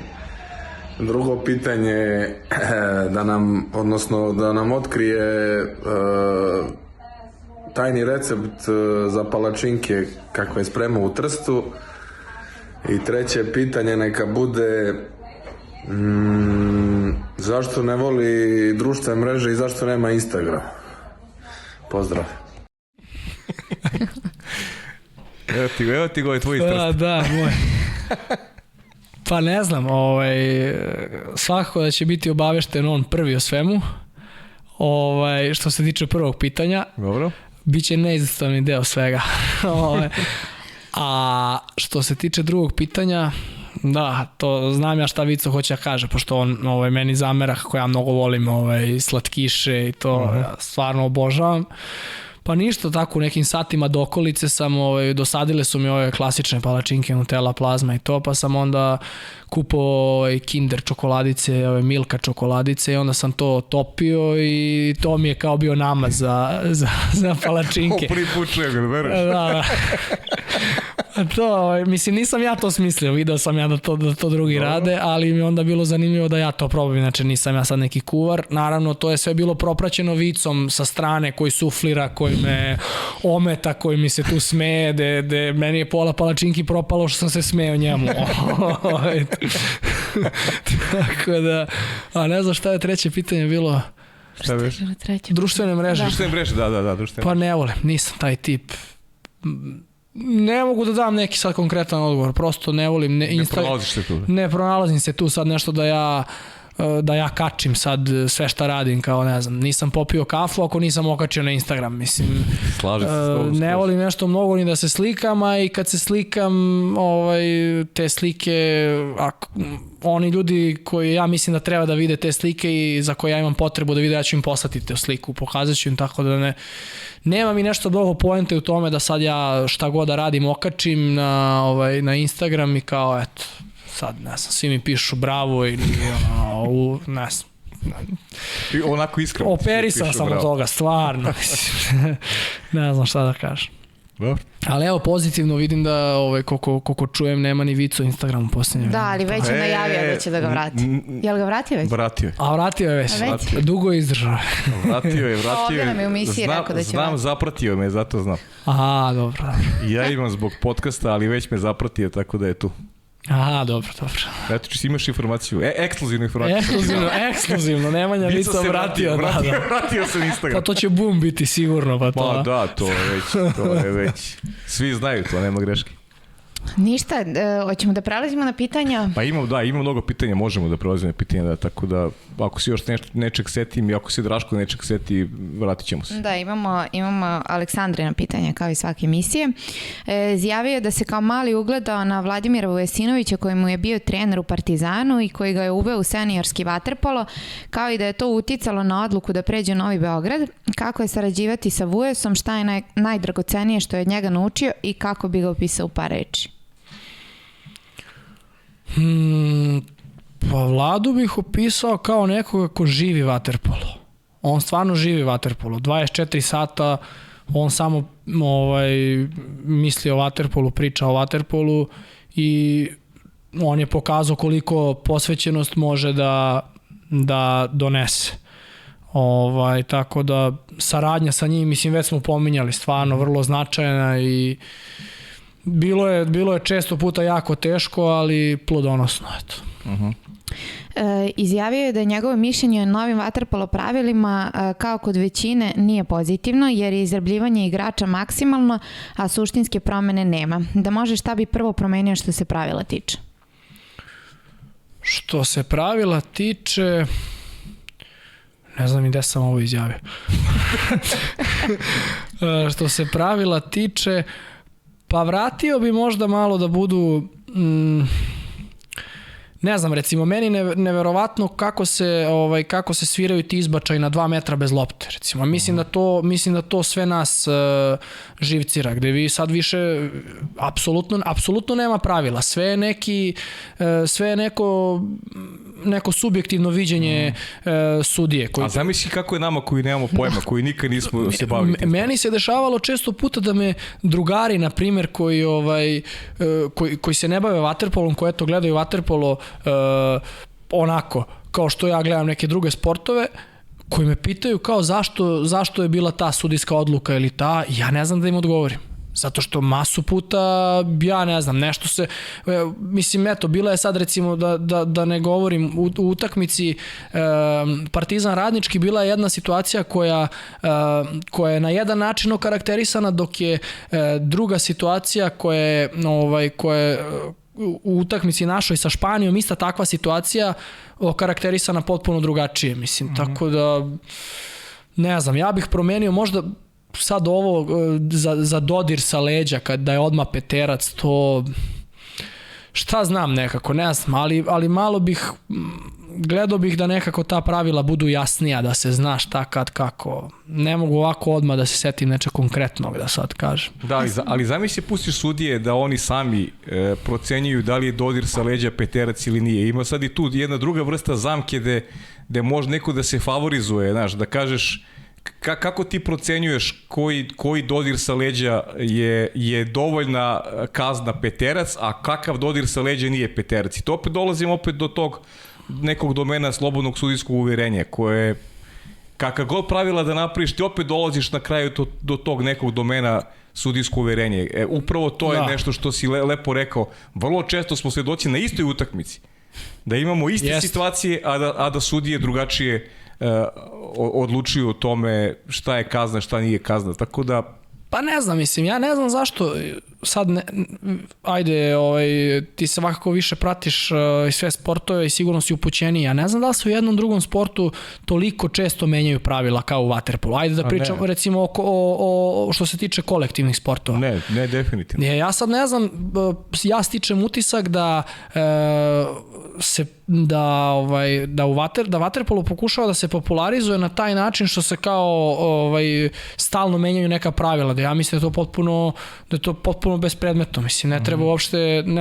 Drugo pitanje da nam otkrije tajni recept za palačinke kako je spremao u Trstu. I treće pitanje neka bude zašto ne voli društvene mreže i zašto nema Instagram? Pozdrav. Evo ti govori tvoj Trst. Da, moj. Pa ne znam, svakako da će biti obavešten on prvi o svemu. Što se tiče prvog pitanja, dobro. Biće neizostavni deo svega. A što se tiče drugog pitanja, da, to znam ja šta Vico hoće da kaže, pošto on meni zamera kako ja mnogo volim slatkiše i to ja stvarno obožavam. Pa ništa, tako u nekim satima do okolice sam, dosadile su mi ove klasične palačinke, Nutella, plazma i to, pa sam onda kupao Kinder čokoladice, Milka čokoladice i onda sam to topio i to mi je kao bio namaz za palačinke. Prvi put čujem, ne veruješ? Da. To, mislim, nisam ja to smislio, video sam ja da to drugi rade, ali mi onda bilo zanimljivo da ja to probam, inače nisam ja sad neki kuvar. Naravno, to je sve bilo propraćeno Vicom sa strane koji suflira, koji me ometa, koji mi se tu smeje, de meni je pola palačinki propalo što sam se smeo njemu. Tako da, a ne znam šta je treće pitanje bilo. Šta je već? Društvene mreže. Društvene mreže, da. Pa ne volim, nisam taj tip. Ne mogu da dam neki sad konkretan odgovor, prosto ne volim. Ne pronalaziš se tu? Ne pronalazim se tu sad nešto da ja kačim sad sve šta radim, kao ne znam, nisam popio kafu ako nisam okačio na Instagram, mislim. Slažem se. Ne volim nešto mnogo ni da se slikam, a i kad se slikam, te slike, oni ljudi koji ja mislim da treba da vide te slike i za koje ja imam potrebu da vide, ja ću im poslati te sliku, pokazat ću im, tako da nema mi nešto mnogo poente u tome da sad ja šta god da radim okačim na Instagram i kao eto, sad ne znam, svi mi pišu bravo ili ne znam. Onako iskreno. Operisan sam od toga, stvarno. Ne znam šta da kažem. Dobro. Ali evo, pozitivno vidim da koliko čujem nema ni Vico Instagram u posljednje. Da, ali već je najavio da će da ga vrati. Je li ga vratio već? Vratio je. A vratio je već. Dugo je izdržao. Vratio je. Ovdje nam je u misiji rekao da će znam, zapratio me, zato znam. Aha, dobro. Ja imam zbog podcasta, ali već me zapratio, tako da je tu. Aha, dobro. Eto, či si imaš informaciju, ekskluzivnu informaciju. Ekskluzivno, Nemanja Vico vratio. Vratio sam Instagram. Pa to će boom biti sigurno. Pa da, to je već. Svi znaju to, nema greške. Ništa, hoćemo da prelazimo na pitanja? Pa ima mnogo pitanja, možemo da prelazimo na pitanja, tako da ako se još nečeg setim i ako se Draško nečeg seti, vratit ćemo se. Da, imamo Aleksandrina pitanja kao i svake emisije. Izjavio je da se kao mali ugledao na Vladimira Vujasinovića koji mu je bio trener u Partizanu i koji ga je uveo u seniorski vaterpolo, kao i da je to uticalo na odluku da pređe u Novi Beograd. Kako je sarađivati sa Vujasom, šta je najdragocenije što je od njega naučio i kako bi ga opisao u par reči? Pa Vladu bih opisao kao nekoga ko živi vaterpolo. On stvarno živi vaterpolo. 24 sata on samo misli o vaterpolu, priča o vaterpolu i on je pokazao koliko posvećenost može da donese. Tako da saradnja sa njim, mislim, već smo pominjali, stvarno vrlo značajna i bilo je često puta jako teško, ali plodonosno, eto. Izjavio je da je njegovo mišljenje o novim vaterpolo pravilima kao kod većine nije pozitivno jer je izrabljivanje igrača maksimalno, a suštinske promene nema. Da može šta bi prvo promenio što se pravila tiče? Što se pravila tiče... Ne znam i gde sam ovo izjavio. Što se pravila tiče, pa vratio bi možda malo da budu... Ne znam, recimo, meni neverovatno kako se sviraju ti izbačaji na 2 metra bez lopte, recimo. Mislim da to sve nas živcira, gde vi sad više apsolutno nema pravila. Sve je neko subjektivno viđenje sudije. A zamisli kako je nama koji nemamo pojma, koji nikad nismo se bavili. Meni se dešavalo često puta da me drugari, na primjer, koji se ne bave vaterpolom, koji eto gledaju vaterpolo onako, kao što ja gledam neke druge sportove, koji me pitaju kao zašto je bila ta sudijska odluka ili ta, ja ne znam da im odgovorim. Zato što masu puta, ja ne znam, nešto se, mislim, eto, bila je sad recimo, da ne govorim, u utakmici Partizan Radnički bila je jedna situacija koja je na jedan način okarakterisana, dok je druga situacija koja je u utakmici našoj sa Španijom, ista takva situacija okarakterisana potpuno drugačije, mislim, tako da, ne znam, ja bih promenio možda sad ovo za dodir sa leđa, da je odmah peterac, to šta znam nekako, ne znam, ali malo gledao bih da nekako ta pravila budu jasnija, da se zna šta kad kako. Ne mogu ovako odmah da se setim nečeg konkretnog da sad kažem. Da, ali zamisli pustiš sudije da oni sami procenjuju da li je dodir sa leđa peterac ili nije. Ima sad i tu jedna druga vrsta zamke gde može neko da se favorizuje, znaš, da kažeš kako ti procenjuješ koji dodir sa leđa je dovoljna kazna peterac, a kakav dodir sa leđa nije peterac. I to opet dolazimo opet do tog nekog domena slobodnog sudijskog uverenja, koje kakav god pravila da napraviš, ti opet dolaziš na kraju do tog nekog domena sudijsko uverenje. Upravo to je nešto što si lepo rekao. Vrlo često smo svedoci na istoj utakmici da imamo iste situacije, a da sudije drugačije odlučuju o tome šta je kazna, šta nije kazna, tako da... Pa ne znam, mislim, ja ne znam zašto sad, ajde, ti se svakako više pratiš sve sportove i sigurno si upućeniji, ja ne znam da li se u jednom drugom sportu toliko često menjaju pravila kao u vaterpolu. Ajde da pričamo recimo o što se tiče kolektivnih sportova. Ne, definitivno. Ja sad ne znam, ja stičem utisak da vaterpolo pokušava da se popularizuje na taj način što se kao stalno menjaju neka pravila, da ja mislim da je to potpuno bespredmetno, mislim, ne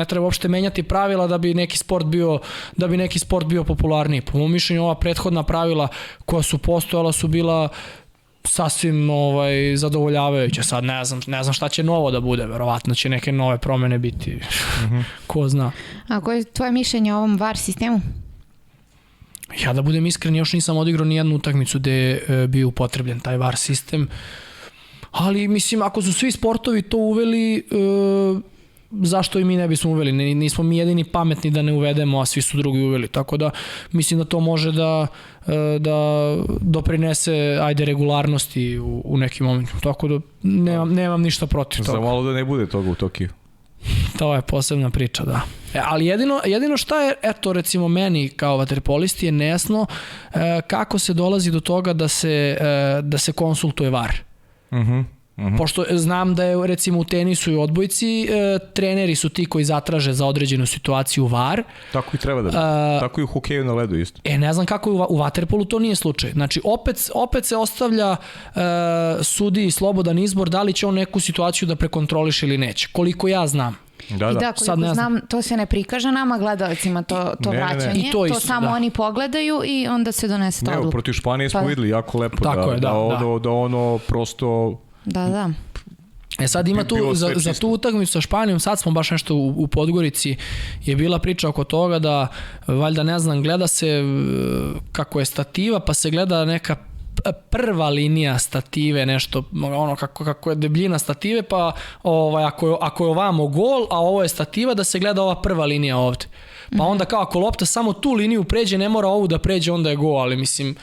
treba uopšte menjati pravila da bi neki sport bio popularniji. Po mom mišljenju ova prethodna pravila koja su postojala su bila sasvim zadovoljavajuće. Sad ne znam šta će novo da bude, verovatno će neke nove promene biti, ko zna. A koje je tvoje mišljenje o ovom VAR sistemu? Ja da budem iskren, još nisam odigrao ni jednu utakmicu gde je bio upotrebljen taj VAR sistem, ali mislim, ako su svi sportovi to uveli, zašto i mi ne bismo uveli? Nismo mi jedini pametni da ne uvedemo, a svi su drugi uveli, tako da mislim da to može da doprinese, regularnosti u nekim momentima, tako da nemam ništa protiv toga. Za malo da ne bude toga u Tokiju. To je posebna priča, da. Ali jedino šta je, eto recimo meni kao vaterpolisti je nejasno kako se dolazi do toga da se konsultuje VAR. Pošto znam da je recimo u tenisu i odbojci treneri su ti koji zatraže za određenu situaciju VAR. Tako i treba da bi. Tako i u hokeju na ledu isto. Ne znam kako u vaterpolu to nije slučaj. Znači opet se ostavlja sudiji slobodan izbor da li će on neku situaciju da prekontroliše ili neće. Koliko ja znam. I da, koliko znam, to se ne prikaže nama gledalcima, to vraćanje. I to isto, samo oni pogledaju i onda se donese ta odluka. Evo, protiv Španije smo videli jako lepo da ono prosto... Da. Sad ima tu, za tu utakmicu sa Španijom, sad smo baš nešto u Podgorici, je bila priča oko toga da, valjda ne znam, gleda se kako je stativa, pa se gleda neka prva linija stative, nešto, ono kako je debljina stative, pa ako je ovamo gol, a ovo je stativa, da se gleda ova prva linija ovde. Pa onda kao ako lopta samo tu liniju pređe, ne mora ovu da pređe, onda je gol, ali mislim...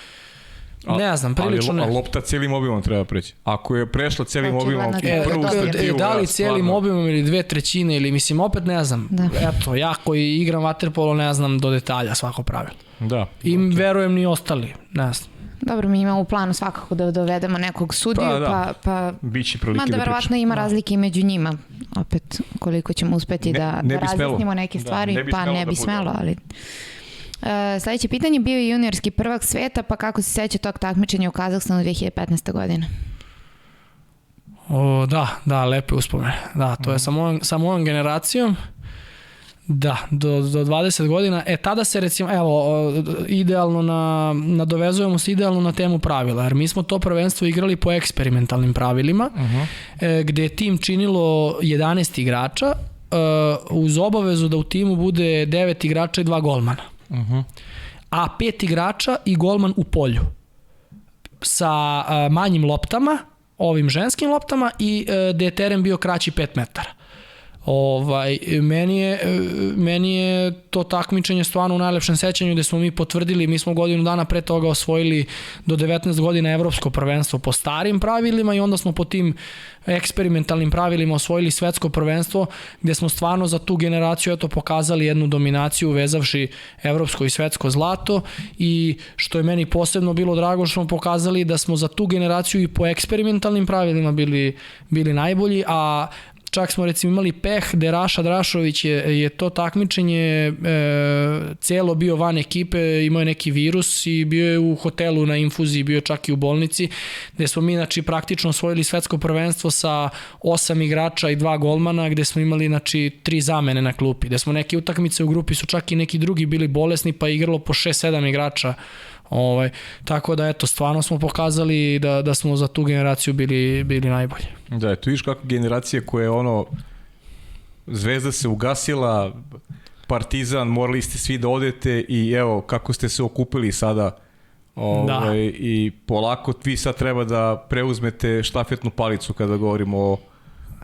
Ne znam, prilično ne. Ali lopta cijelim obimom treba preći. Ako je prešla cijelim obimom u prvu stativu... Da li cijelim obimom ili 2/3 ili mislim, opet ne znam. Eto, ja koji igram vaterpolo ne znam do detalja svako pravilo. Da. I verujem ni ostali, ne znam. Dobro, mi imamo u planu svakako da dovedemo nekog sudiju, pa biće prilike mada verovatno ima razlike i među njima. Opet, koliko ćemo uspeti da razjasnimo neke stvari, pa ne bi smelo, ali... Sljedeće pitanje, bio je juniorski prvak sveta, pa kako se seća tog takmičenja u Kazahstanu 2015. godine? Da, lepe uspomene. Da, to je sa mojom generacijom. Da, do 20 godina. Tada se recimo, idealno nadovezujemo se idealno na temu pravila, jer mi smo to prvenstvo igrali po eksperimentalnim pravilima, gde je tim činilo 11 igrača, uz obavezu da u timu bude 9 igrača i 2 golmana. A 5 igrača i golman u polju sa manjim loptama, ovim ženskim loptama, i da je teren bio kraći 5 metara. Meni je to takmičenje stvarno u najlepšem sećanju, gde smo mi potvrdili, mi smo godinu dana pre toga osvojili do 19 godina evropsko prvenstvo po starim pravilima i onda smo po tim eksperimentalnim pravilima osvojili svetsko prvenstvo, gde smo stvarno za tu generaciju pokazali jednu dominaciju vezavši evropsko i svetsko zlato, i što je meni posebno bilo drago što smo pokazali da smo za tu generaciju i po eksperimentalnim pravilima bili najbolji, a čak smo recimo imali peh da Raša Drašović je to takmičenje celo bio van ekipe, imao je neki virus i bio je u hotelu na infuziji, bio je čak i u bolnici, gde smo mi praktično osvojili svetsko prvenstvo sa 8 igrača i 2 golmana, gde smo imali 3 zamene na klupi, gde smo neke utakmice u grupi su čak i neki drugi bili bolesni, pa igralo po 6-7 igrača. Tako da stvarno smo pokazali da smo za tu generaciju bili najbolji. Da, tu viš kako generacija koja je Zvezda se ugasila, Partizan, morali ste svi da odete i evo kako ste se okupili sada i polako vi sad treba da preuzmete štafetnu palicu kada govorimo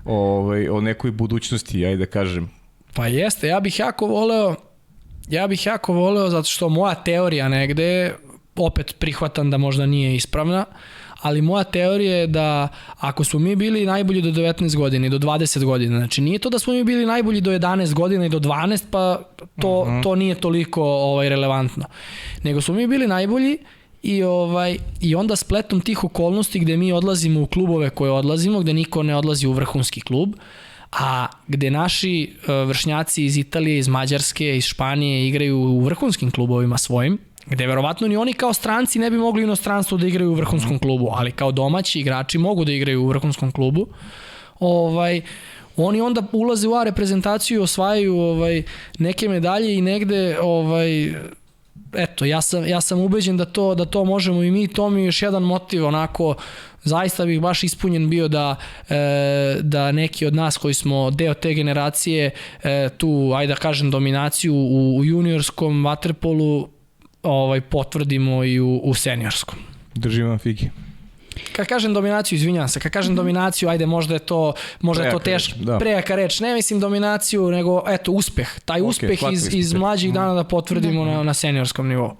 o nekoj budućnosti, ajde da kažem. Pa jeste, ja bih jako voleo zato što moja teorija negde, opet prihvatam da možda nije ispravna, ali moja teorija je da ako smo mi bili najbolji do 19 godina i do 20 godina, znači nije to da smo mi bili najbolji do 11 godina i do 12, pa to nije toliko relevantno, nego smo mi bili najbolji i onda spletom tih okolnosti gde mi odlazimo u klubove koje odlazimo, gde niko ne odlazi u vrhunski klub, a gde naši vršnjaci iz Italije, iz Mađarske, iz Španije igraju u vrhunskim klubovima svojim, gde verovatno ni oni kao stranci ne bi mogli u inostranstvu da igraju u vrhunskom klubu, ali kao domaći igrači mogu da igraju u vrhunskom klubu. Oni onda ulaze u A reprezentaciju i osvajaju neke medalje i negde eto, ja sam ubeđen da to možemo i mi, to mi je još jedan motiv, onako, zaista bih baš ispunjen bio da neki od nas koji smo deo te generacije tu, ajde da kažem, dominaciju u juniorskom vaterpolu potvrdimo i u seniorskom. Držim vam figi. Kad kažem dominaciju, izvinjam se, kad kažem dominaciju, ajde možda je to teško, prejaka reč, ne mislim dominaciju, nego eto uspeh, taj uspeh iz mlađih dana da potvrdimo na seniorskom nivou.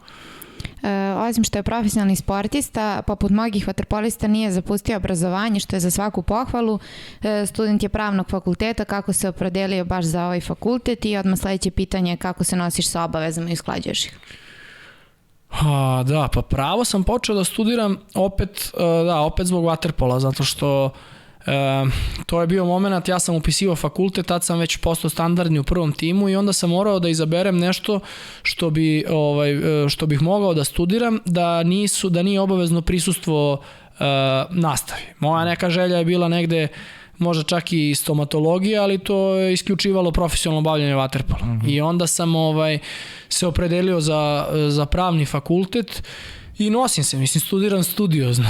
Osim što je profesionalni sportista, poput mnogih vaterpolista nije zapustio obrazovanje, što je za svaku pohvalu. Student je pravnog fakulteta, kako se opredelio baš za ovaj fakultet i odmah sledeće pitanje je kako se nosiš sa obavezama i usklađuješ ih. Da, pa pravo sam počeo da studiram opet zbog vaterpola, zato što to je bio moment, ja sam upisivao fakultet, tad sam već postao standardni u prvom timu i onda sam morao da izaberem nešto što bih mogao da studiram, da nije obavezno prisustvo nastavi. Moja neka želja je bila negde možda čak i stomatologija, ali to je isključivalo profesionalno bavljanje vaterpola. I onda sam se opredelio za pravni fakultet i nosim se, mislim, studiram studiozno.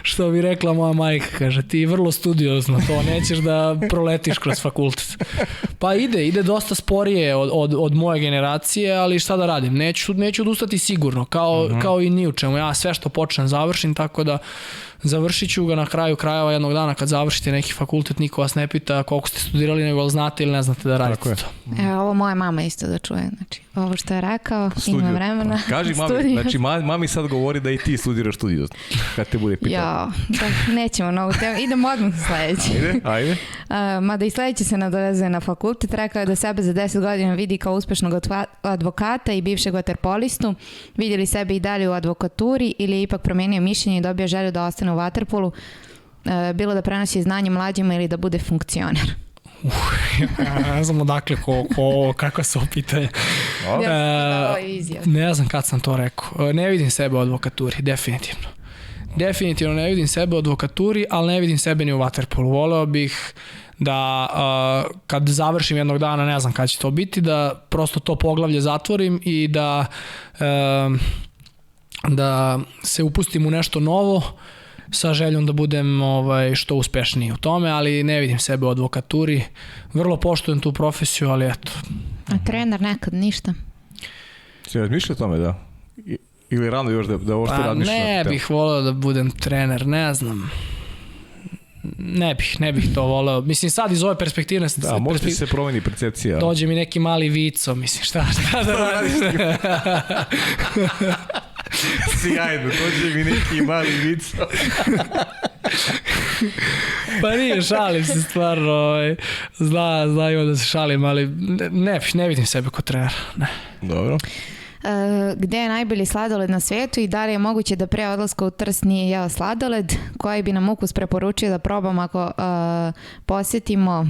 Što bi rekla moja majka, kaže, ti vrlo studiozno, to nećeš da proletiš kroz fakultet. Pa ide dosta sporije od moje generacije, ali šta da radim, neću odustati sigurno, kao i ni u čemu. Ja sve što počnem završim, tako da završit ću ga na kraju krajeva jednog dana kad završite neki fakultet, niko vas ne pita koliko ste studirali, nego znate ili ne znate da radite to. Evo, ovo moja mama isto da čuje, znači, ovo što je rekao, ima vremena. Kaži mami, znači mami sad govori da i ti studiraš studiju, kad te bude pitao. Nećemo na ovu temu, idemo odmah na sledeći. Ajde. Mada i sledeći se nadovezuje na fakultet, rekao je da sebe za 10 godina vidi kao uspešnog advokata i bivšeg vaterpolistu. Vidi li sebe i dalje u advokaturi ili je ipak promenio mišljenje i dobio želju da ostane u vaterpolu, bilo da prenosi znanje mlađima ili da bude funkcioner? Ne znam odakle kakva su pitanja. Ne znam kad sam to rekao. Ne vidim sebe u advokaturi, definitivno. Definitivno ne vidim sebe u advokaturi, ali ne vidim sebe ni u vaterpolu. Voleo bih da kad završim jednog dana, ne znam kada će to biti, da prosto to poglavlje zatvorim i da se upustim u nešto novo sa željom da budem što uspešniji u tome, ali ne vidim sebe u advokaturi. Vrlo poštujem tu profesiju, ali eto. A trener nekad ništa? Si razmišljao o tome, da? Ili rano još da ovo što razmišljao? Ne bih voleo da budem trener, ne znam. Ne bih to voleo. Mislim, sad iz ove perspektive... Da, možda se promeni percepcija. Dođe mi neki mali vico, mislim, šta da radiš? Sjajno, dođe mi neki mali vico. Pa nije, šalim se stvarno. Znaju da se šalim, ali ne vidim sebe kao trener. Ne. Dobro. Gde je najbolji sladoled na svetu i da li je moguće da pre odlaska u Trst nije jeo sladoled? Koji bi nam ukus preporučio da probamo ako posetimo,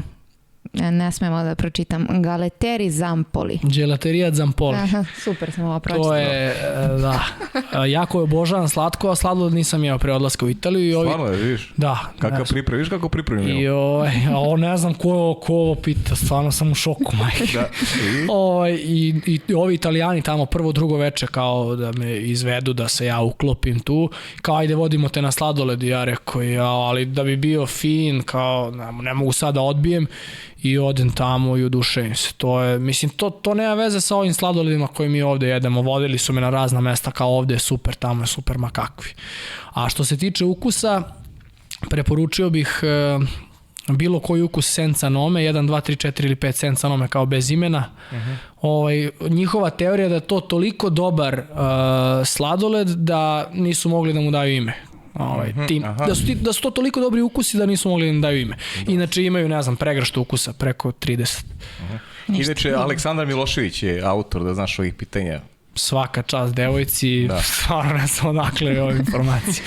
ne smemo da pročitam, Galeteri Zampoli. Gelateria Zampoli. Aha, super sam ovo pročitala. To je, da, jako je obožavam slatko, a sladoled nisam jeo pre odlaska u Italiju. Stvarno je, vidiš? Da. Viš kako pripremimo? Ne znam ko ovo pita, stvarno sam u šoku, majke. I ovi Italijani tamo prvo, drugo veče kao da me izvedu da se ja uklopim tu, kao ajde vodimo te na sladoled, i ja rekao, ali da bi bio fin, kao ne mogu sad da odbijem, i odem tamo i oduševim se. To je, mislim, to nema veze sa ovim sladoledima koje mi ovde jedemo. Vodili su me na razna mesta kao ovde je super, tamo je super, ma kakvi. A što se tiče ukusa, preporučio bih bilo koji ukus senza nome, 1, 2, 3, 4 ili 5 senza nome kao bez imena. Njihova teorija je da je to toliko dobar sladoled da nisu mogli da mu daju ime. Da su to toliko dobri ukusi da nisu mogli da im daju ime. Inače imaju, ne znam, pregršta ukusa, preko 30. Inače, Aleksandar Milošević je autor, da znaš, ovih pitanja. Svaka čast devojci, stvarno ne znam odakle ove informacije.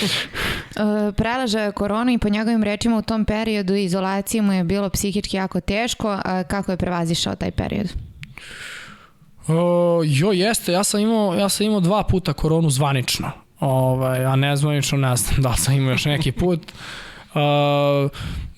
Prelažao je koronu i po njegovim rečima u tom periodu izolacije mu je bilo psihički jako teško. Kako je prevazišao taj period? Jeste, ja sam imao 2 puta koronu zvanično. A nezvanično ne znam da li sam imao još neki put.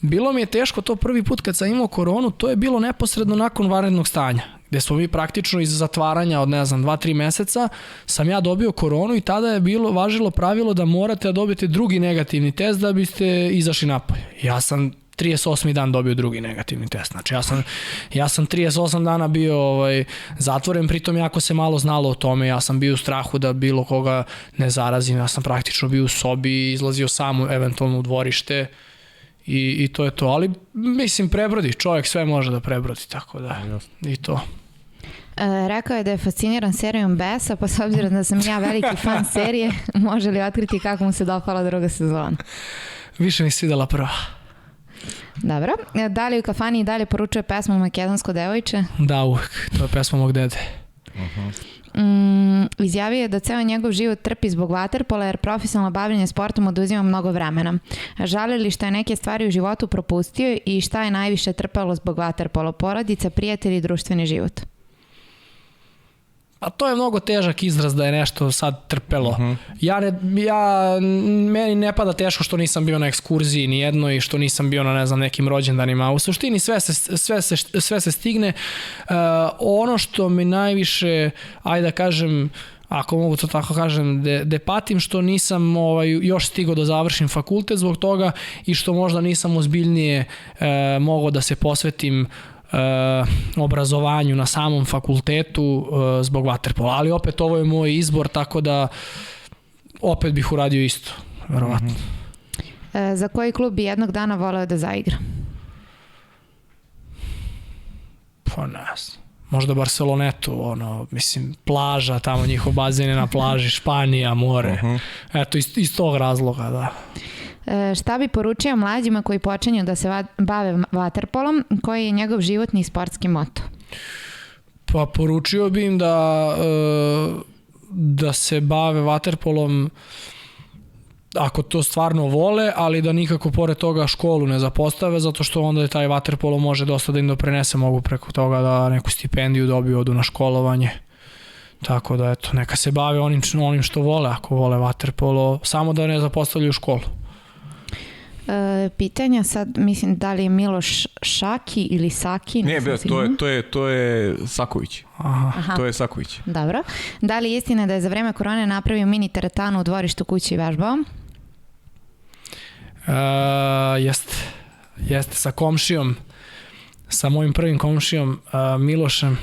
Bilo mi je teško to prvi put kad sam imao koronu, to je bilo neposredno nakon vanrednog stanja, gde smo mi praktično iz zatvaranja od 2-3 meseca sam ja dobio koronu i tada je važilo pravilo da morate da dobijete drugi negativni test da biste izašli napolje. Ja sam 38. dan dobio drugi negativni test. Znači ja sam 38 dana bio zatvoren, pritom jako se malo znalo o tome, ja sam bio u strahu da bilo koga ne zarazim, ja sam praktično bio u sobi, izlazio sam eventualno u dvorište i to je to. Ali mislim prebrodi, čovjek sve može da prebrodi, tako da i to. Rekao je da je fasciniran serijom Besa, pa s obzirom da sam ja veliki fan serije, može li otkriti kako mu se dopala druga sezona? Više mi se svidela prva. Dobro. Da li u kafani i dalje poručuje pesmu Makedonsko devojče? Da, uvek. To je pesma mog dede. Izjavio je da ceo njegov život trpi zbog vaterpola jer profesionalno bavljenje sportom oduzima mnogo vremena. Žali li što je neke stvari u životu propustio i šta je najviše trpelo zbog vaterpola? Porodica, prijatelji i društveni život? A to je mnogo težak izraz da je nešto sad trpelo. Meni ne pada teško što nisam bio na ekskurziji ni jednoj i što nisam bio na nekim rođendanima. U suštini sve se stigne. Ono što mi najviše, ajde da kažem, ako mogu to tako kažem, da patim što nisam još stigao da završim fakultet zbog toga i što možda nisam ozbiljnije mogao da se posvetim obrazovanju na samom fakultetu zbog vaterpola. Ali opet ovo je moj izbor, tako da opet bih uradio isto, verovatno. Za koji klub bi jednog dana voleo da zaigra? Pa ne znam. Možda Barcelonetu, mislim, plaža, tamo njihov bazen je na plaži, Španija, more. Eto, iz tog razloga, da. Šta bi poručio mlađima koji počinju da se bave vaterpolom, koji je njegov životni i sportski moto? Pa poručio bi im da se bave vaterpolom ako to stvarno vole, ali da nikako pored toga školu ne zapostave, zato što onda je taj vaterpolo može dosta da im doprinese, mogu preko toga da neku stipendiju dobiju, odu na školovanje. Tako da, eto, neka se bave onim što vole, ako vole vaterpolo, samo da ne zapostavljaju školu. Pitanja sad, mislim, da li je Miloš Šaki ili Saki? Ne, to je Saković. Aha. To je Saković. Dobro. Da li je istina da je za vreme korone napravio mini teretanu u dvorištu kući i vežbao? Jeste, sa komšijom, sa mojim prvim komšijom Milošem.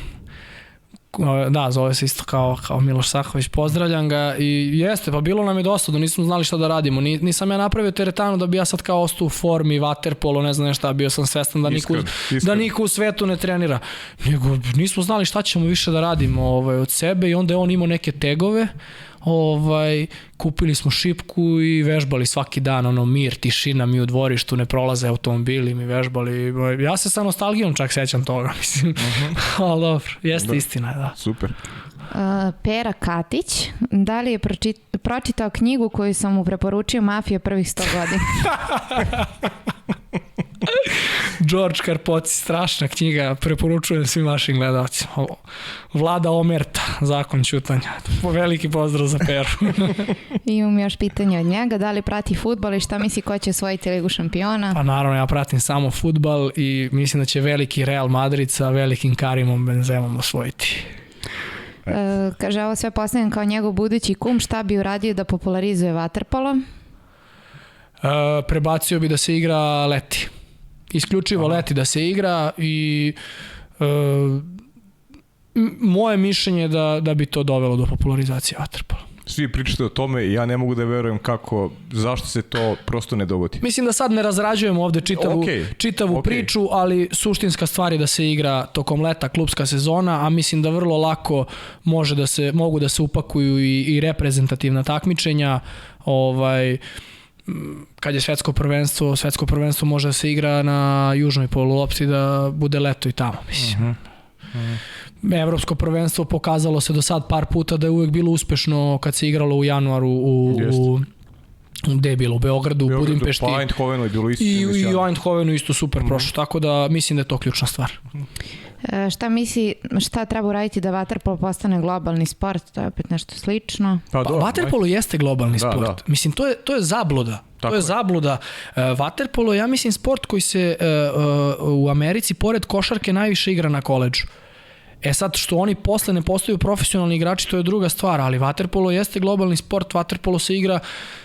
Da, zove se isto kao Miloš Saković, pozdravljam ga i jeste, pa bilo nam je dosadno, nismo znali šta da radimo, nisam ja napravio teretanu da bi ja sad kao ostao u formi, vaterpolo, ne znam nešto, bio sam svestan da niko u svetu ne trenira, nego nismo znali šta ćemo više da radimo od sebe i onda je on imao neke tegove, kupili smo šipku i vežbali svaki dan, mir, tišina, mi u dvorištu, ne prolaze automobili, mi vežbali, ja se sa nostalgijom čak sećam toga, mislim, ali dobro, jeste istina, da. Super. Pera Katić, da li je pročitao knjigu koju sam mu preporučio, Mafija prvih 100 godina? George Karpoci, strašna knjiga, preporučujem svim vašim gledalcima. Vlada Omerta, Zakon ćutanja. Veliki pozdrav za Peru. Imam još pitanje od njega, da li prati fudbal i šta misli ko će osvojiti Ligu šampiona? Pa naravno, ja pratim samo fudbal i mislim da će veliki Real Madrid sa velikim Karimom Benzemom osvojiti. Kaže, ovo sve postavljam kao njegov budući kum, šta bi uradio da popularizuje vaterpolo? Prebacio bi da se igra leti. Isključivo leti da se igra i moje mišljenje je da bi to dovelo do popularizacije vaterpola. Svi pričate o tome i ja ne mogu da verujem zašto se to prosto ne dogodi. Mislim da sad ne razrađujemo ovde čitavu priču, ali suštinska stvar je da se igra tokom leta klubska sezona, a mislim da vrlo lako mogu da se upakuju i reprezentativna takmičenja, kad je svetsko prvenstvo može da se igra na južnoj polulopti, da bude leto i tamo, mislim. Evropsko prvenstvo pokazalo se do sad par puta da je uvek bilo uspešno kad se igralo u januaru gde je bilo, u Beogradu, u Budimpešti. Pa Eindhovenu je bilo isto. I u Eindhovenu isto super prošlo, tako da mislim da je to ključna stvar. Šta treba uraditi da vaterpolo postane globalni sport? To je opet nešto slično. Vaterpolo jeste globalni sport. Mislim, to je zabluda. To je zabluda. Vaterpolo je, ja mislim, sport koji se u Americi pored košarke najviše igra na koledžu. Sad, što oni posle ne postaju profesionalni igrači, to je druga stvar, ali vaterpolo jeste globalni sport, vaterpolo se igra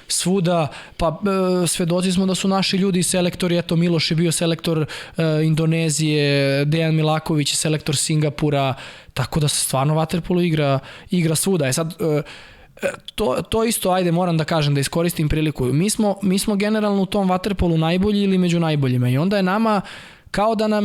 svuda, pa svedoci smo da su naši ljudi selektori, eto Miloš je bio selektor Indonezije, Dejan Milaković je selektor Singapura, tako da se stvarno vaterpolo igra svuda. Sad, to isto, ajde, moram da kažem, da iskoristim priliku. Mi smo generalno u tom vaterpolu najbolji ili među najboljima i onda je nama kao da nam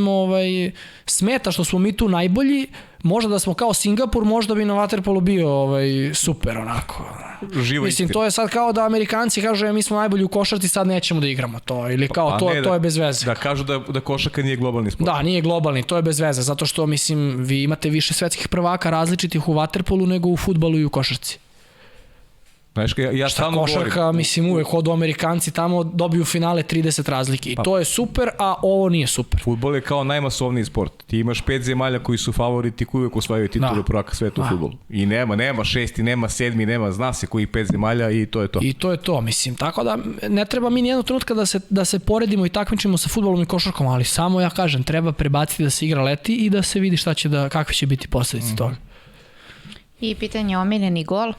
smeta što smo mi tu najbolji, možda da smo kao Singapur, možda bi na vaterpolu bio super onako. Živo Mislim, istina. to je sad kao da Amerikanci kažu mi smo najbolji u košarci, sad nećemo da igramo to, ili kao to je bez veze. Da kažu da košarka nije globalni sport. Da, nije globalni, to je bez veze, zato što, mislim, vi imate više svetskih prvaka različitih u vaterpolu nego u fudbalu i u košarci. Znaš, ja Šta košarka, mislim, uvek odu Amerikanci tamo, dobiju finale 30 razlike i to je super, a ovo nije super. Fudbal je kao najmasovniji sport. Ti imaš 5 zemalja koji su favoriti, koji uvek osvajaju titulu prvaka sveta u fudbalu. I nema 6, nema 7, nema, zna se kojih 5 zemalja i to je to. I to je to, mislim. Tako da ne treba mi nijednog trenutka da se poredimo i takmičimo sa fudbalom i košarkom, ali samo ja kažem, treba prebaciti da se igra leti i da se vidi kakve će biti posledice toga. I pitanje omiljeni gol?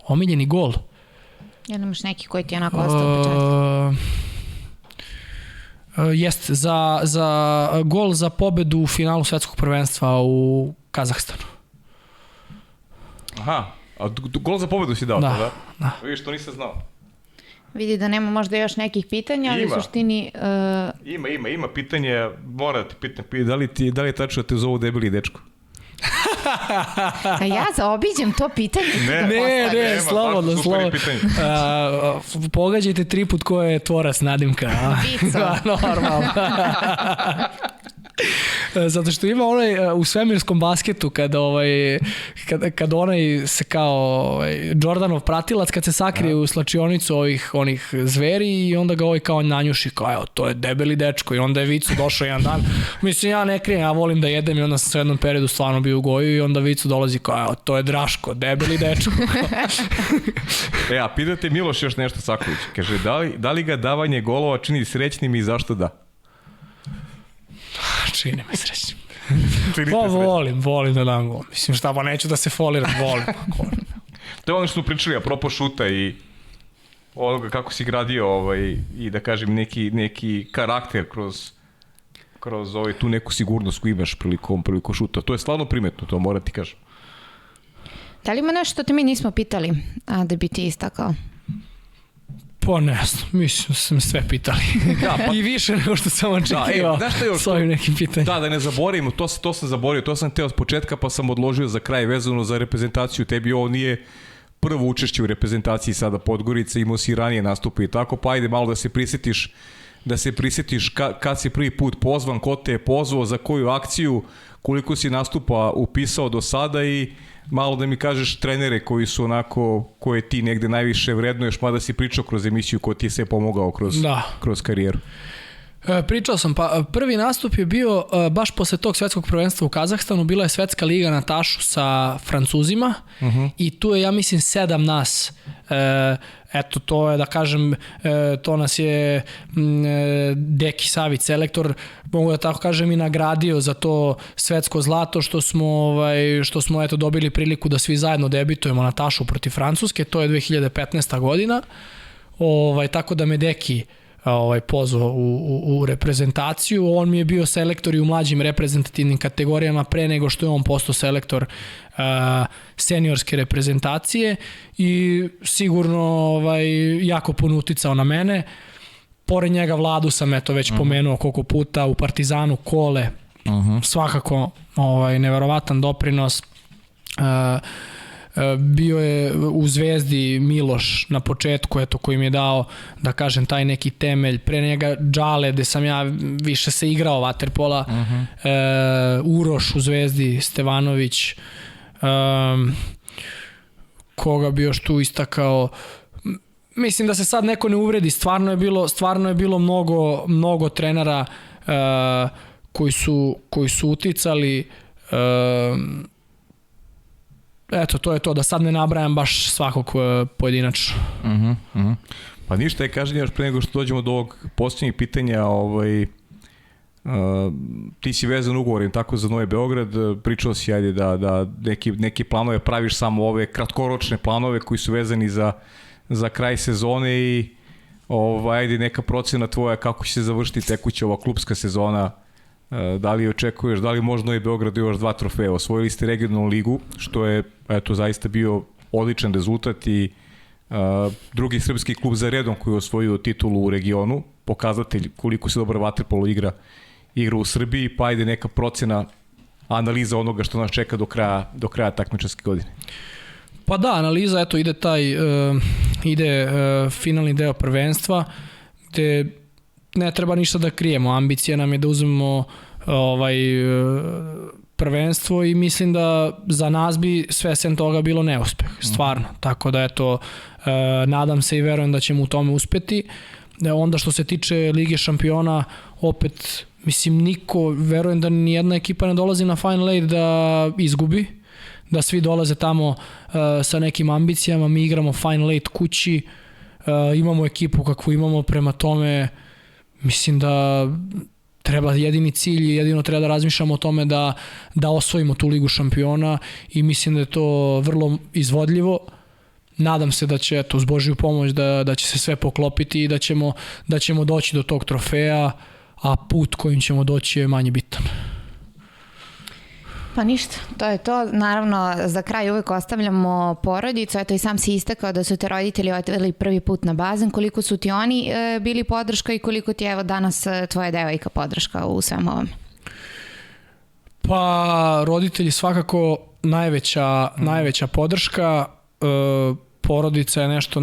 Omiljeni gol? Jedan imaš neki koji ti je onako ostao upečatljiv. Jest, za gol za pobedu u finalu svetskog prvenstva u Kazahstanu. Aha, a gol za pobedu si dao, da? Da. Vidiš, to nisam znao. Vidi da nema možda još nekih pitanja, ali u suštini... Ima pitanje, mora ti pitam, da li je tačno da te zovu debeli dečko? A ja zaobiđem to pitanje. Ne, slobodno. Pogađajte 3 put ko je tvorac nadimka. Vico. Normalno. Zato što ima u svemirskom basketu kad onaj se kao Jordanov pratilac kad se sakrije u slačionicu onih zveri i onda ga kao nanjuši kao evo to je debeli dečko i onda je Vicu došao jedan dan. Mislim ja ne krijem, ja volim da jedem i onda sam se u jednom periodu stvarno bio u Goju i onda Vicu dolazi kao evo to je Draško, debeli dečko. A pitate Miloš još nešto Saković. Kaže da li ga davanje golova čini srećnim i zašto da? Čini me srećnim. Volim da dam gol. Mislim šta, pa neću da se foliram, volim. To je ono što smo pričali, apropo šuta i onoga kako si gradio i da kažem neki karakter kroz tu neku sigurnost koju imaš prilikom šuta. To je stvarno primetno, to moram ti kažem. Da li ima nešto što te mi nismo pitali, a da bi ti istakao? Pa ne znam, mislim da sam sve pitali. I više nego što sam očekivao s ovim nekim pitanjem. Da ne zaboravimo, to sam zaboravio, to sam teo od početka pa sam odložio za kraj vezano za reprezentaciju. Tebi ovo nije prvo učešće u reprezentaciji sada Podgorica, imao si ranije nastupe i tako, pa ajde malo da se prisjetiš kad si prvi put pozvan, ko te je pozvao, za koju akciju, koliko si nastupa upisao do sada i malo da mi kažeš trenere koji su onako, koje ti negde najviše vrednuješ, mada si pričao kroz emisiju ko ti je sve pomogao kroz karijeru. Pričao sam, pa prvi nastup je bio baš posle tog svetskog prvenstva u Kazahstanu, bila je svetska liga na tašu sa Francuzima i tu je, ja mislim, 7 nas. Eto, to je, da kažem, to nas je Deki Savić, selektor, mogu da tako kažem, i nagradio za to svetsko zlato što smo eto, dobili priliku da svi zajedno debitujemo na tašu protiv Francuske, to je 2015. godina, tako da me Deki pozvao u reprezentaciju. On mi je bio selektor i u mlađim reprezentativnim kategorijama pre nego što je on postao selektor seniorske reprezentacije i sigurno jako puno uticao na mene. Pored njega Vladu sam već pomenuo koliko puta, u Partizanu Kole, svakako neverovatan doprinos. Bio je u Zvezdi Miloš na početku, koji mi je dao, da kažem, taj neki temelj. Pre njega Džale, gde sam ja više se igrao vaterpola. Uroš u Zvezdi, Stevanović. Koga bi još tu istakao? Mislim da se sad neko ne uvredi. Stvarno je bilo mnogo trenera koji su uticali. Eto, to je to, da sad ne nabrajam baš svakog pojedinačno. Pa ništa je kažem još pre nego što dođemo do ovog posljednjeg pitanja, ti si vezan ugovorim tako za Novi Beograd, pričao si ajde da neki planove praviš, samo ove kratkoročne planove koji su vezani za kraj sezone i ajde neka procena tvoja kako će se završiti tekuća ova klubska sezona. Da li očekuješ, da li možda Novi Beograd još 2 trofeja? Osvojili ste regionalnu ligu, što je zaista bio odličan rezultat i drugi srpski klub za redom koji je osvojio titulu u regionu, pokazatelj koliko se dobro vaterpolo igra igra u Srbiji, pa ajde neka procena, analiza onoga što nas čeka do kraja takmičarske godine. Pa da, analiza, eto, ide finalni deo prvenstva, gde ne treba ništa da krijemo. Ambicija nam je da uzmemo prvenstvo i mislim da za nas bi sve sem toga bilo neuspeh, stvarno. Tako da, eto, nadam se i verujem da ćemo u tome uspeti. Onda što se tiče Lige šampiona, opet, mislim, verujem da nijedna ekipa ne dolazi na Final 8 da izgubi, da svi dolaze tamo sa nekim ambicijama, mi igramo Final 8 kući, imamo ekipu kakvu imamo, prema tome mislim da treba jedini cilj, jedino treba da razmišljamo o tome da osvojimo tu Ligu šampiona i mislim da je to vrlo izvodljivo. Nadam se da će, eto, uz Božju pomoć da će se sve poklopiti i da ćemo doći do tog trofeja, a put kojim ćemo doći je manje bitan. Pa ništa, to je to. Naravno, za kraj uvek ostavljamo porodicu. Eto, i sam si istakao da su te roditelji odveli prvi put na bazen. Koliko su ti oni bili podrška i koliko ti je evo danas tvoja devojka podrška u svemu ovome? Pa, roditelji svakako najveća podrška. Porodica je nešto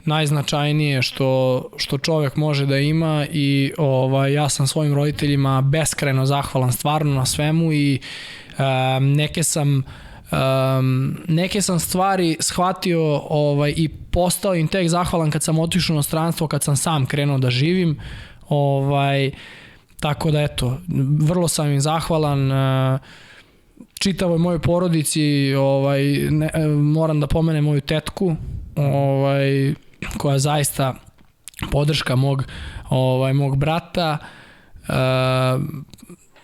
najznačajnije što čovjek može da ima i ja sam svojim roditeljima beskrajno zahvalan stvarno na svemu i neke sam stvari shvatio i postao im tek zahvalan kad sam otišao u inostranstvo, kad sam sam krenuo da živim. Tako da, eto, vrlo sam im zahvalan čitavoj mojoj porodici. Moram da pomenem moju tetku, koja je zaista podrška mog brata.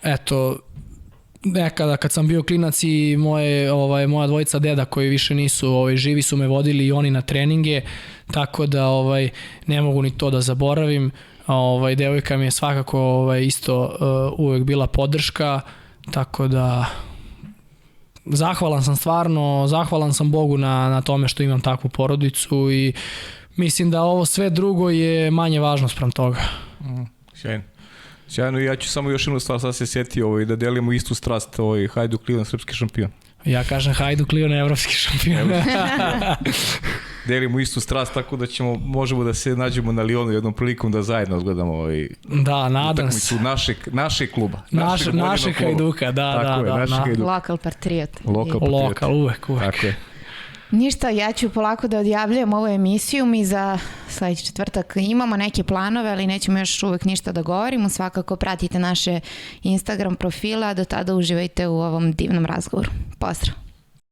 Eto, nekada kad sam bio klinac i moja dvojica deda koji više nisu živi su me vodili i oni na treninge, tako da ne mogu ni to da zaboravim. Devojka mi je svakako isto uvek bila podrška, tako da zahvalan sam Bogu na tome što imam takvu porodicu i mislim da ovo sve drugo je manje važno sprem toga. Sjajno, ja ću samo još jednu stvar, sad se sjetio da delimo istu strast, Hajduk Livan, srpski šampion. Ja kažem Hajduk Livan, evropski šampion. Delimo istu strast, tako da možemo da se nađemo na Lionu jednom prilikom da zajedno odgledamo da, nadam se. Našeg kluba. Našeg Hajduka, da. Lokal patriot. Lokal, uvek. Tako je. Ništa, ja ću polako da odjavljujem ovu emisiju. Mi za sledeći četvrtak imamo neke planove, ali nećemo još uvek ništa da govorimo. Svakako pratite naše Instagram profila, do tada uživajte u ovom divnom razgovoru. Pozdrav!